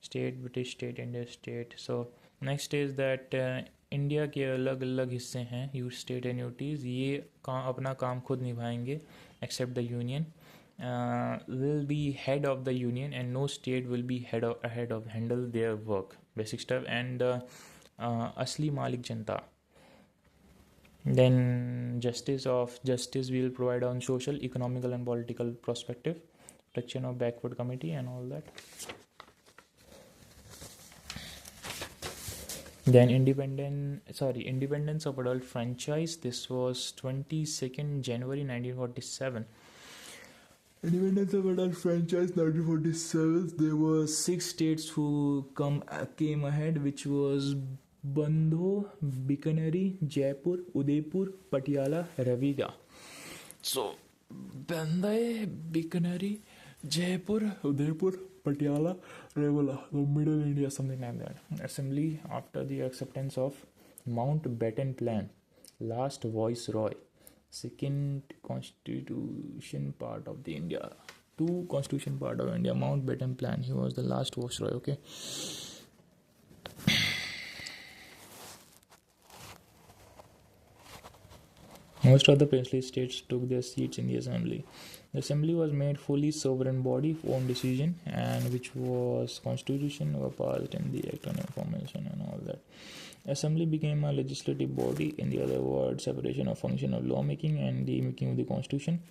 state, British state, India state. So next is that India के अलग अलग हिस्से हैं, you state and UTs, ये अपना काम खुद निभाएंगे except the union. Will be head of the union, and no state will be head of handle their work. Basic stuff. And asli malik janta. Then justice will provide on social, economical and political perspective, protection of backward committee and all that. Then Independence of Adult Franchise. This was 22nd January 1947. Independence of Adult Franchise 1947. There were 6 states who came ahead, which was Bandho, Bikaner, Jaipur, Udaipur, Patiala, Rrvision. So Bandai, Bikaner, Jaipur, Udaipur, Patiala, Rrvision, so Middle India, something like that. Assembly after the acceptance of Mountbatten Plan, last Viceroy, second constitution part of the India, two constitution part of India, Mountbatten Plan. He was the last Viceroy. Okay. Most of the princely states took their seats in the assembly. The assembly was made fully sovereign body for own decision, and which was constitution were passed in the act on information and all that. Assembly became a legislative body, in the other words, separation of function of lawmaking and the making of the constitution.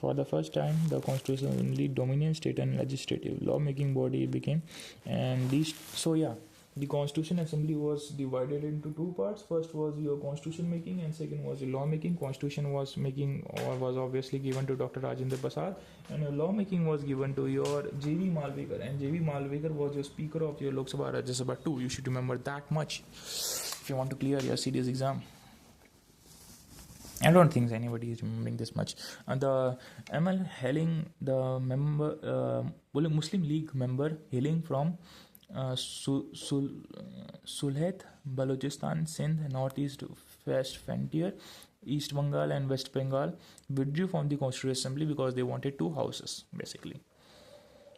For the first time, the constitution only dominant state and legislative lawmaking body became, and these. So yeah, the Constitution Assembly was divided into two parts. First was your constitution making, and second was the law making. Constitution was making, or was obviously given to Dr. Rajendra Prasad, and your law making was given to your J.V. Malvekar, and J.V. Malvekar was your speaker of your Lok Sabha Rajya Sabha 2. You should remember that much if you want to clear your serious exam. I don't think anybody is remembering this much. The ML hailing the member, Muslim League member hailing from Sulhet, Balochistan, Sindh, Northeast West Frontier, East Bengal and West Bengal withdrew from the Constituent Assembly because they wanted 2 houses basically.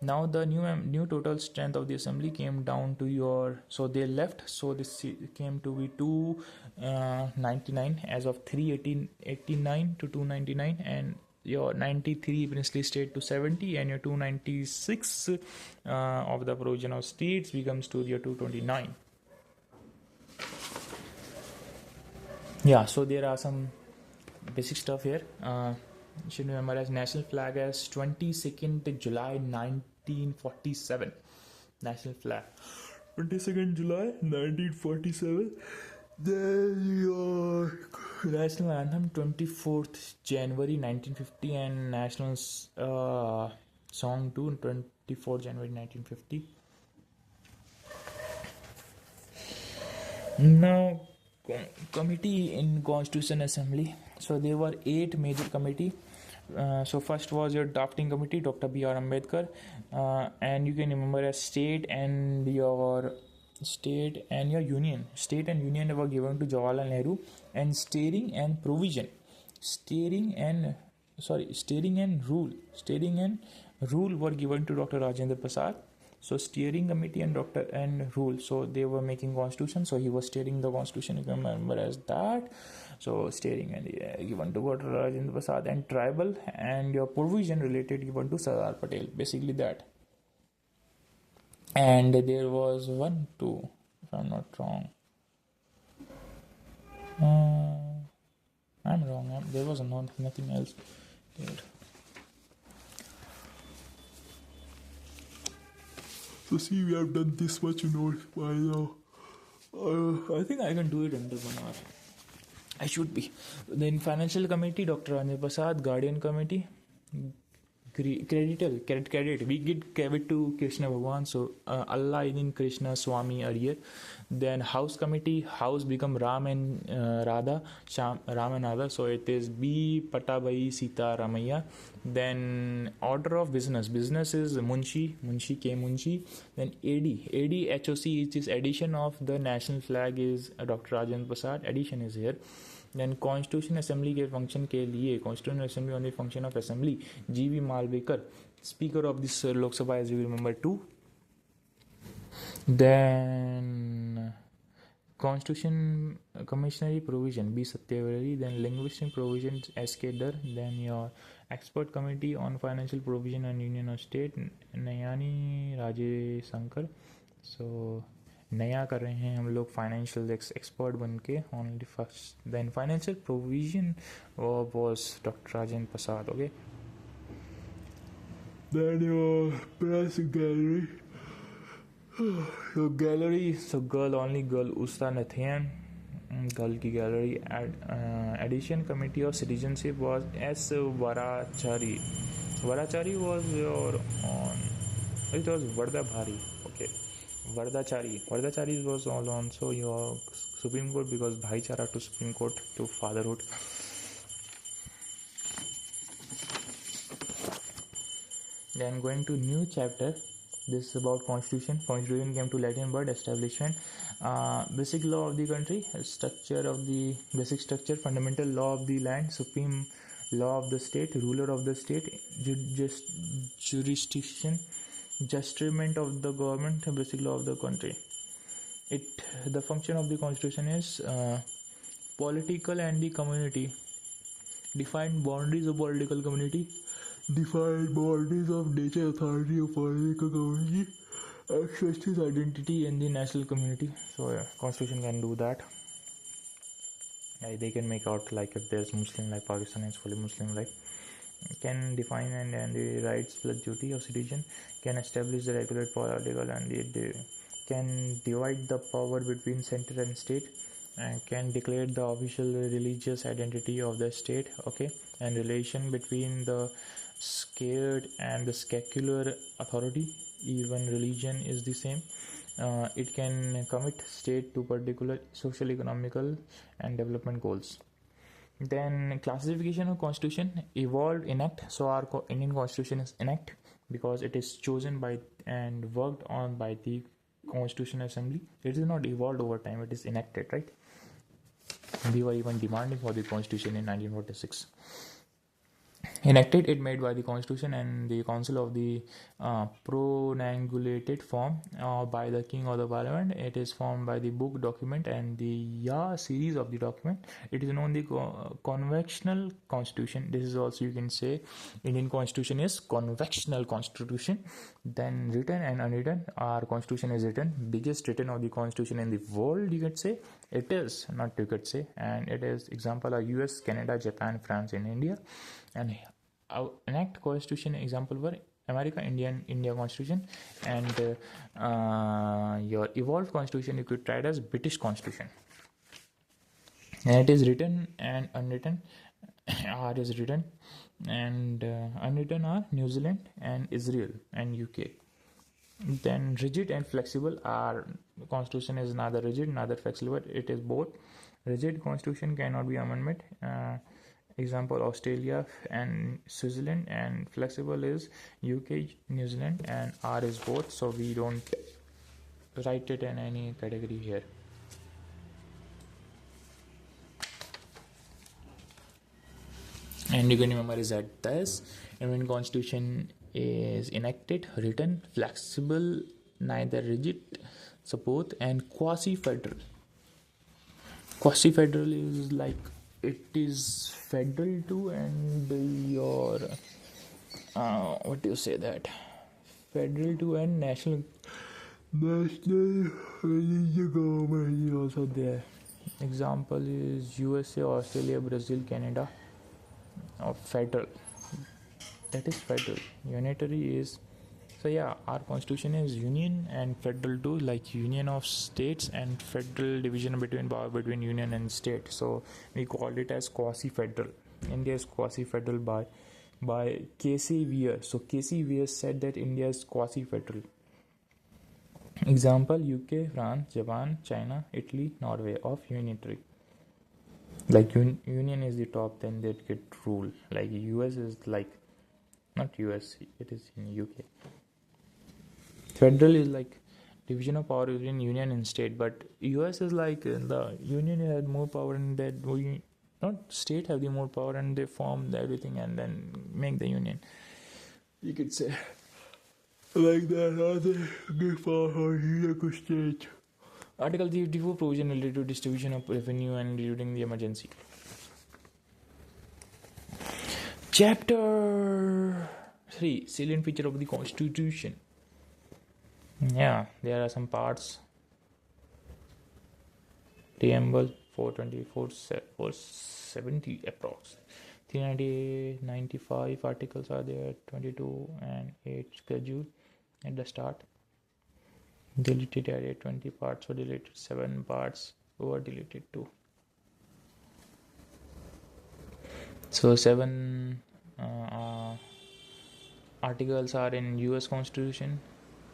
Now the new total strength of the assembly came down to your, so they left, so this came to be 299 as of 389 to 299, and your 93 princely state to 70, and your 296 of the provision of states becomes to your 229. Yeah, so there are some basic stuff here. You should remember as national flag as 22nd July 1947. National flag 22nd July 1947. Then your national anthem 24th January 1950, and national song too 24th January 1950. Now committee in Constitution Assembly. So there were 8 major committee. So first was your drafting committee, Dr. B.R. Ambedkar, and you can remember as state and your union. State and union were given to Jawaharlal Nehru, and steering and rule were given to Dr. Rajendra Prasad. So steering committee and rule, so they were making constitution, so he was steering the constitution, you can remember as that. So steering and given to Dr. Rajendra Prasad, and tribal and your provision related given to Sardar Patel, basically that. And there was 1, 2, if I'm not wrong. I'm wrong. There was nothing else there. So see, we have done this much notes by now. I think I can do it under 1 hour. I should be. Then financial committee, Dr. Rajendra Prasad. Guardian committee, credit. We give credit to Krishna Bhagwan. So Allah in Krishna Swami earlier. Then house committee, house become Ram and Radha. Ram and Radha. So it is B. Patabai Sita Ramaya. Then order of business is Munshi K. Munshi. Then AD HOC is addition of the national flag is Dr. Rajendra Prasad. Addition is here. Then Constitution Assembly के function के लिए Constitution Assembly on the function of Assembly G.V. Malvekar, Speaker of this Lok Sabha, as you remember 2. Then Constitution Commissionary Provision B. Satyavari. Then Linguistic Provisions S.K. Dar. Then your Expert Committee on Financial Provision and Union of State Nayani Raje Shankar. So नया कर रहे हैं हम लोग financial expert बन के only first. Then financial provision was doctor Rajendra Prasad. Okay, then your press gallery So gallery, so girl only girl Usta Nathan, girl ki gallery. Addition Committee of Citizenship was S. Varachari. Varachari was your on. It was Vardabhari. Okay, Vardachari. Vardachari was also your Supreme Court because Bhaichara to Supreme Court to fatherhood. Then going to new chapter. This is about constitution. Constitution came to Latin word establishment. Basic law of the country, structure of the basic structure, fundamental law of the land, supreme law of the state, ruler of the state, jurisdiction, justment of the government, basic law of the country. The function of the constitution is political and the community. Define boundaries of political community. Define boundaries of nature, authority of political community, access to identity in the national community. So yeah, constitution can do that. They can make out like if there's Muslim, like Pakistan is fully Muslim, right? Can define and the rights plus duty of citizen. Can establish the regulate political and the can divide the power between center and state. And can declare the official religious identity of the state. Okay, and relation between the scared and the secular authority, even religion is the same. It can commit state to particular social, economical and development goals. Then classification of constitution, evolved, enact. So our Indian constitution is enact because it is chosen by and worked on by the Constitutional Assembly. It is not evolved over time, it is enacted, right? We were even demanding for the constitution in 1946. Enacted, it made by the constitution and the council of the promulgated form by the king or the parliament. It is formed by the book, document and the series of the document. It is known the conventional constitution. This is also, you can say, Indian constitution is conventional constitution. Then written and unwritten. Our constitution is written, biggest written of the constitution in the world, you could say. It is, not you could say, and it is example are US, Canada, Japan, France and India. And enact constitution example were America, India constitution, and your evolved constitution you could try it as British constitution. And it is written and unwritten. R is written and unwritten are New Zealand and Israel and UK. Then rigid and flexible. Our constitution is neither rigid neither flexible, it is both. Rigid constitution cannot be amendment. Example Australia and Switzerland, and flexible is UK, New Zealand, and R is both, so we don't write it in any category here. And you can remember is that this Indian constitution is enacted, written, flexible, neither rigid, support, and quasi-federal. Quasi-federal is like it is federal too, and your what do you say that federal too, and national religious government is also there. Example is USA, Australia, Brazil, Canada. Or federal, that is federal. Unitary is, so yeah, our constitution is union and federal too, like union of states and federal division between power between union and state. So we called it as quasi-federal. India is quasi-federal by K.C. Weir. So K.C. Weir said that India is quasi-federal. Example UK, France, Japan, China, Italy, Norway of unitary. Like union is the top, then they get rule. Like US is like, not US, it is in UK. Federal is like division of power between union and state, but US is like the union had more power, and that we not state have the more power, and they form everything and then make the union, you could say, like that. Or they give power to state. Article 34, provision related to distribution of revenue and during the emergency. Chapter 3, salient feature of the Constitution. Yeah, there are some parts. Preamble 470 approx. 395 articles are there, 22 and 8 schedule at the start. Deleted added 20 parts or deleted 7 parts or deleted 2. So 7 articles are in US Constitution.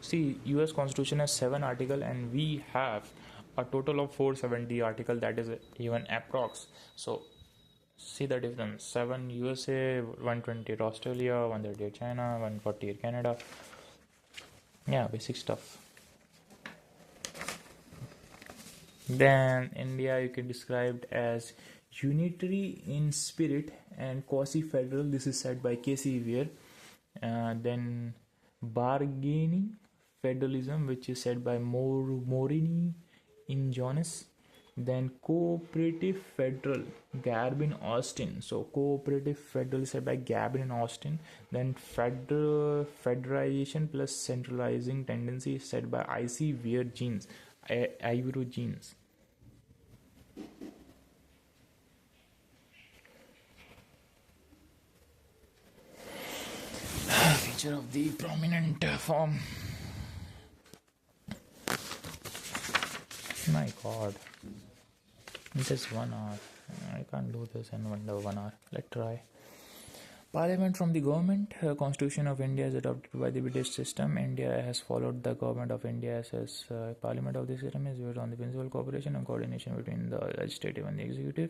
See, US Constitution has 7 articles and we have a total of 470 articles, that is even approx. So see the difference. 7 USA, 128 Australia, 138 China, 148 Canada. Yeah, basic stuff. Then India you can describe as unitary in spirit and quasi-federal. This is said by K.C. Weir. Then bargaining federalism, which is said by Morini in Jonas. Then cooperative federal, Garbin Austin. So cooperative federal is said by Garbin and Austin. Then federalization plus centralizing tendency is said by I.C. Weir Jeans. Ivro Jeans. Feature of the prominent form. My god, it is 1 hour. I can't do this in under 1 hour. Let's try. Parliament from the government. Constitution of India is adopted by the British system. India has followed the government of India as Parliament of the system is based on the principal cooperation and coordination between the legislative and the executive.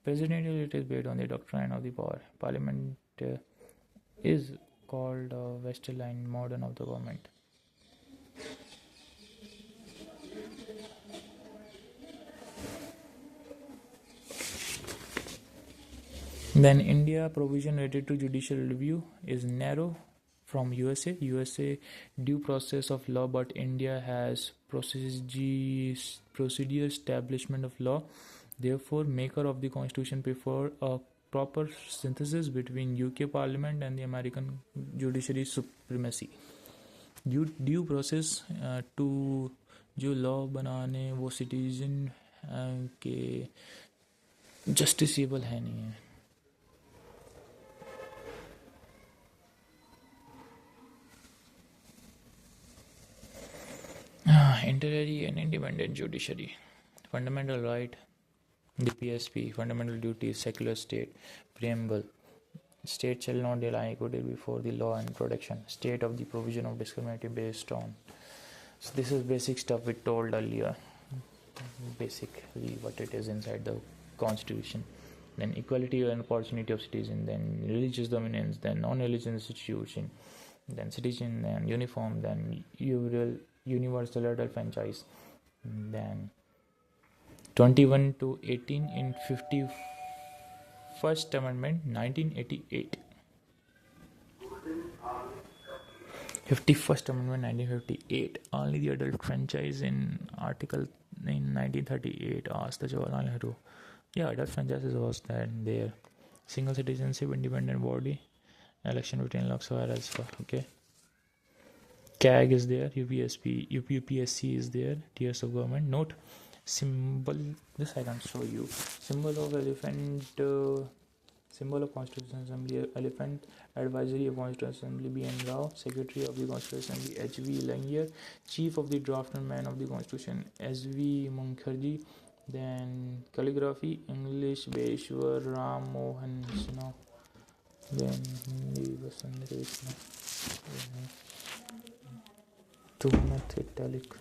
Presidential, it is based on the doctrine of the power. Parliament is called vestal line modern of the government. Then India provision related to judicial review is narrow from USA. USA due process of law, but India has procedure establishment of law. Therefore, maker of the constitution prefer a proper synthesis between UK Parliament and the American judiciary supremacy. Due process to जो law बनाने वो citizen के justiciable है नहीं है. Interary and independent judiciary. Fundamental right, the PSP, fundamental duties, secular state, preamble. State shall not deny equity before the law and protection. State of the provision of discriminatory based on. So this is basic stuff we told earlier. Basically what it is inside the constitution. Then equality and opportunity of citizen. Then religious dominance. Then non-religious institution. Then citizen. Then uniform. Then universal adult franchise. Then 21 to 18 in 51st Amendment 1988. 51st Amendment 1958. Only the adult franchise in article in 1938 asked the Jawaharlal Nehru. Yeah, adult franchises was there. Single citizenship, independent body, election between Lok Sabha as well. Okay. CAG is there, UPSC is there, tiers of government. Note, symbol, this I can show you. Symbol of elephant, symbol of Constitutional Assembly, elephant. Advisory of Constitutional Assembly, B.N. Rao. Secretary of the Constitutional Assembly, H.V. Langier. Chief of the Draftman of the Constitution, S.V. Mukherjee. Then calligraphy, English, Beshwar Ram Mohan Sinha. Then Hindi, Vasant Krishna. Tumat italic.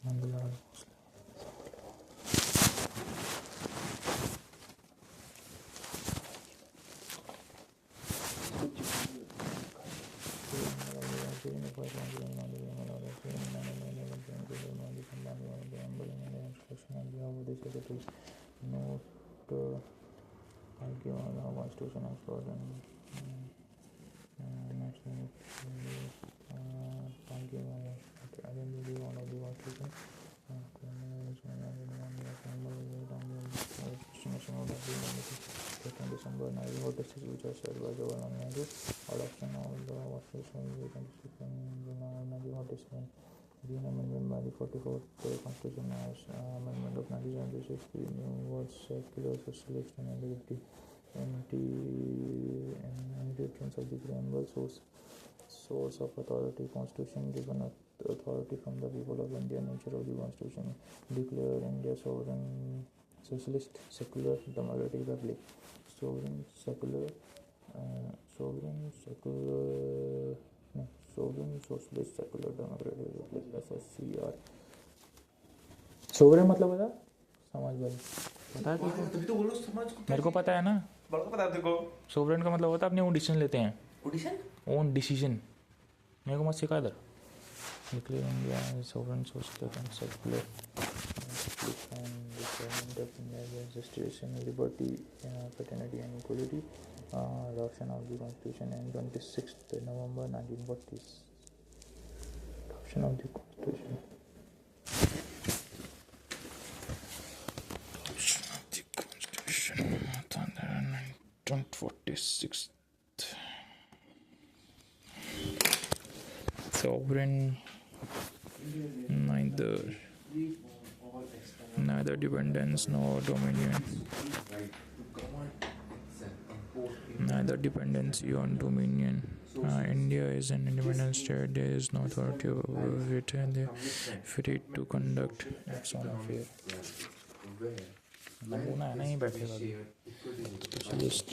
Mangalal. Note Constitution explored and national identity one of the Constitution. December 1946, which was said by Jawaharlal Nehru. Adoption of the Constitution in 1947. The amendment by the 44th Constitution as amendment of 1976. The new words secular, socialist, and anti-difference of the preamble. source of authority. Constitution given authority from the people of India. Nature of the Constitution. Declare India sovereign, socialist, secular, democratic republic. Sovereign, secular, sovereign, secular, no, sovereign, socialist, secular, democratic republic. SSCR. Sovereign मतलब बता, समझ भाई, पता है तुझको? तभी तो बोलो समझ को। मेरे को पता है ना, बड़ा को पता है तेरे को। सोवरेन का मतलब होता है अपने ओन डिसीजन लेते हैं। Own decision. मेरे को मत सिखा इधर। Declare India as sovereign, social and secular. And the government of India has justice, liberty, fraternity and equality. Adoption of the Constitution on 26th November 1940s. Adoption of the Constitution. Adoption of the Constitution. 1946. Sovereign. Neither dependence nor dominion. Neither dependency on dominion. India is an independent state. There is no authority over it, and they are free to conduct its own affairs. Specialist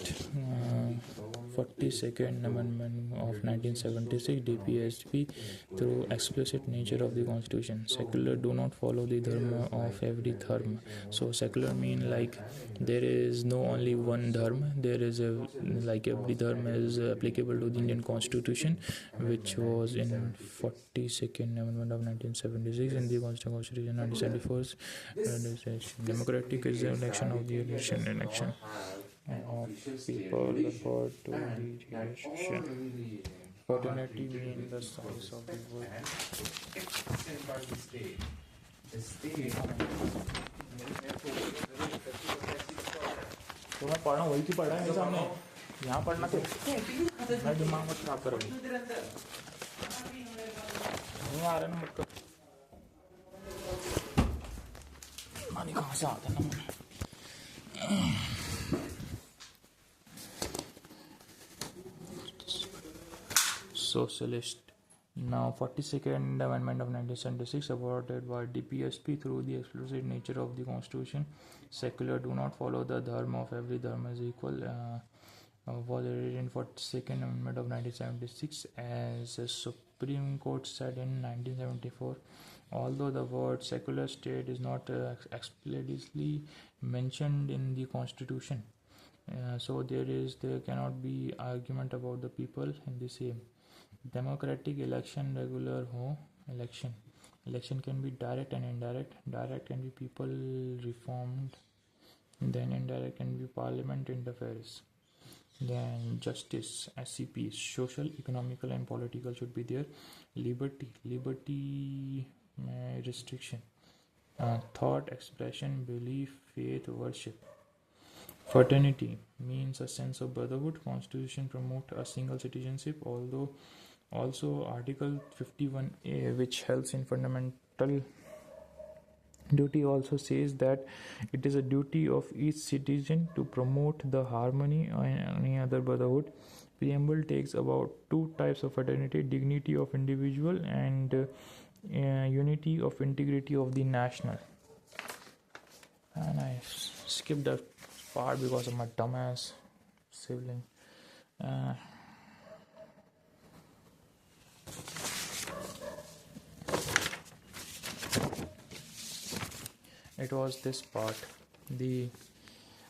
42nd Amendment of 1976 DPSP through explicit nature of the Constitution. Secular do not follow the dharma of every dharma. So secular mean like there is no only one dharma. There is a like every dharma is applicable to the Indian Constitution, which was in 42nd Amendment of 1976 and the Constitution 1974. Democratic is the election of the election of people referred to the election. Fraternity means the size of the world. तो मैं पढ़ना वही की पढ़ा है सामने यहाँ पढ़ना तो मैं दिमाग मत खराब करो नहीं आ रहा ना मतलब मानी कहाँ से आता ना Socialist. Now 42nd Amendment of 1976 aborted by DPSP through the explicit nature of the Constitution. Secular do not follow the dharma of every dharma is equal. Was added in 42nd Amendment of 1976 as the Supreme Court said in 1974. Although the word secular state is not explicitly mentioned in the Constitution, so there cannot be argument about the people in the same. Democratic election regular election can be direct and indirect. Direct can be people reformed, then indirect can be parliament interferes. Then justice, SCP, social, economical and political should be there. Liberty restriction, thought, expression, belief, faith, worship. Fraternity means a sense of brotherhood. Constitution promote a single citizenship, although also Article 51A, which helps in fundamental duty, also says that it is a duty of each citizen to promote the harmony and any other brotherhood. Preamble takes about two types of fraternity: dignity of individual and unity of integrity of the national. And I skipped that part because of my dumbass sibling. It was this part. The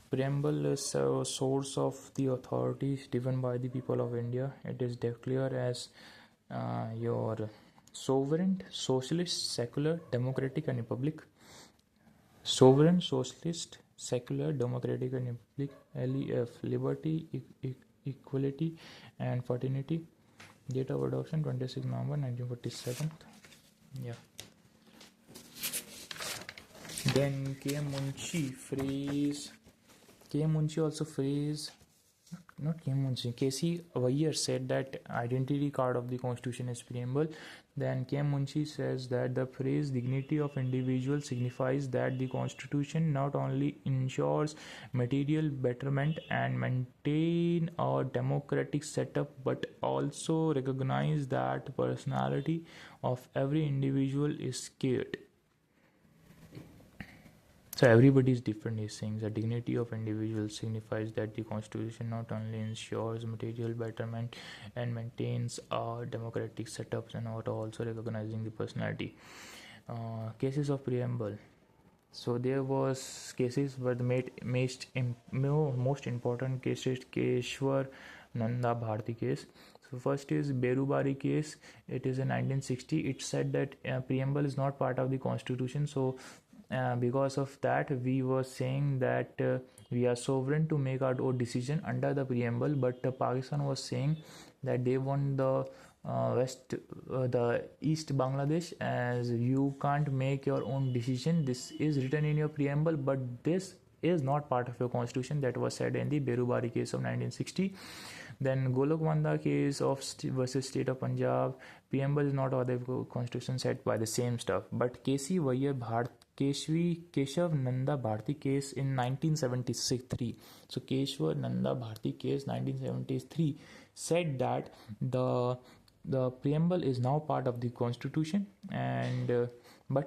preamble is a source of the authority given by the people of India. It is declared as your sovereign, socialist, secular, democratic and republic. Sovereign, socialist, secular, democratic and republic. LEF, liberty, equality and fraternity. Date of adoption 26 November 1947. Yeah. Then K. Munshi also phrase not Kim Munshi, Casey Weyer said that identity card of the Constitution is preamble. Then Kim Munshi says that the phrase dignity of individual signifies that the Constitution not only ensures material betterment and maintain a democratic setup, but also recognize that personality of every individual is scared. So everybody is different, he's saying. The dignity of individuals signifies that the Constitution not only ensures material betterment and maintains democratic setups and also recognizing the personality. Cases of preamble. So there was cases where the most important cases, Keshwar Nanda Bharti case. So first is Berubari case. It is in 1960. It said that preamble is not part of the Constitution. So because of that, we were saying that we are sovereign to make our own decision under the preamble, but Pakistan was saying that they want the the East Bangladesh, as you can't make your own decision. This is written in your preamble, but this is not part of your constitution. That was said in the Berubari case of 1960. Then Golok Manda case of versus state of Punjab. Preamble is not all the constitution set by the same stuff. But K.C. Weyer Keshav Nanda Bharti case in 1973. So Keshwar Nanda Bharti case 1973 said that the preamble is now part of the constitution, and but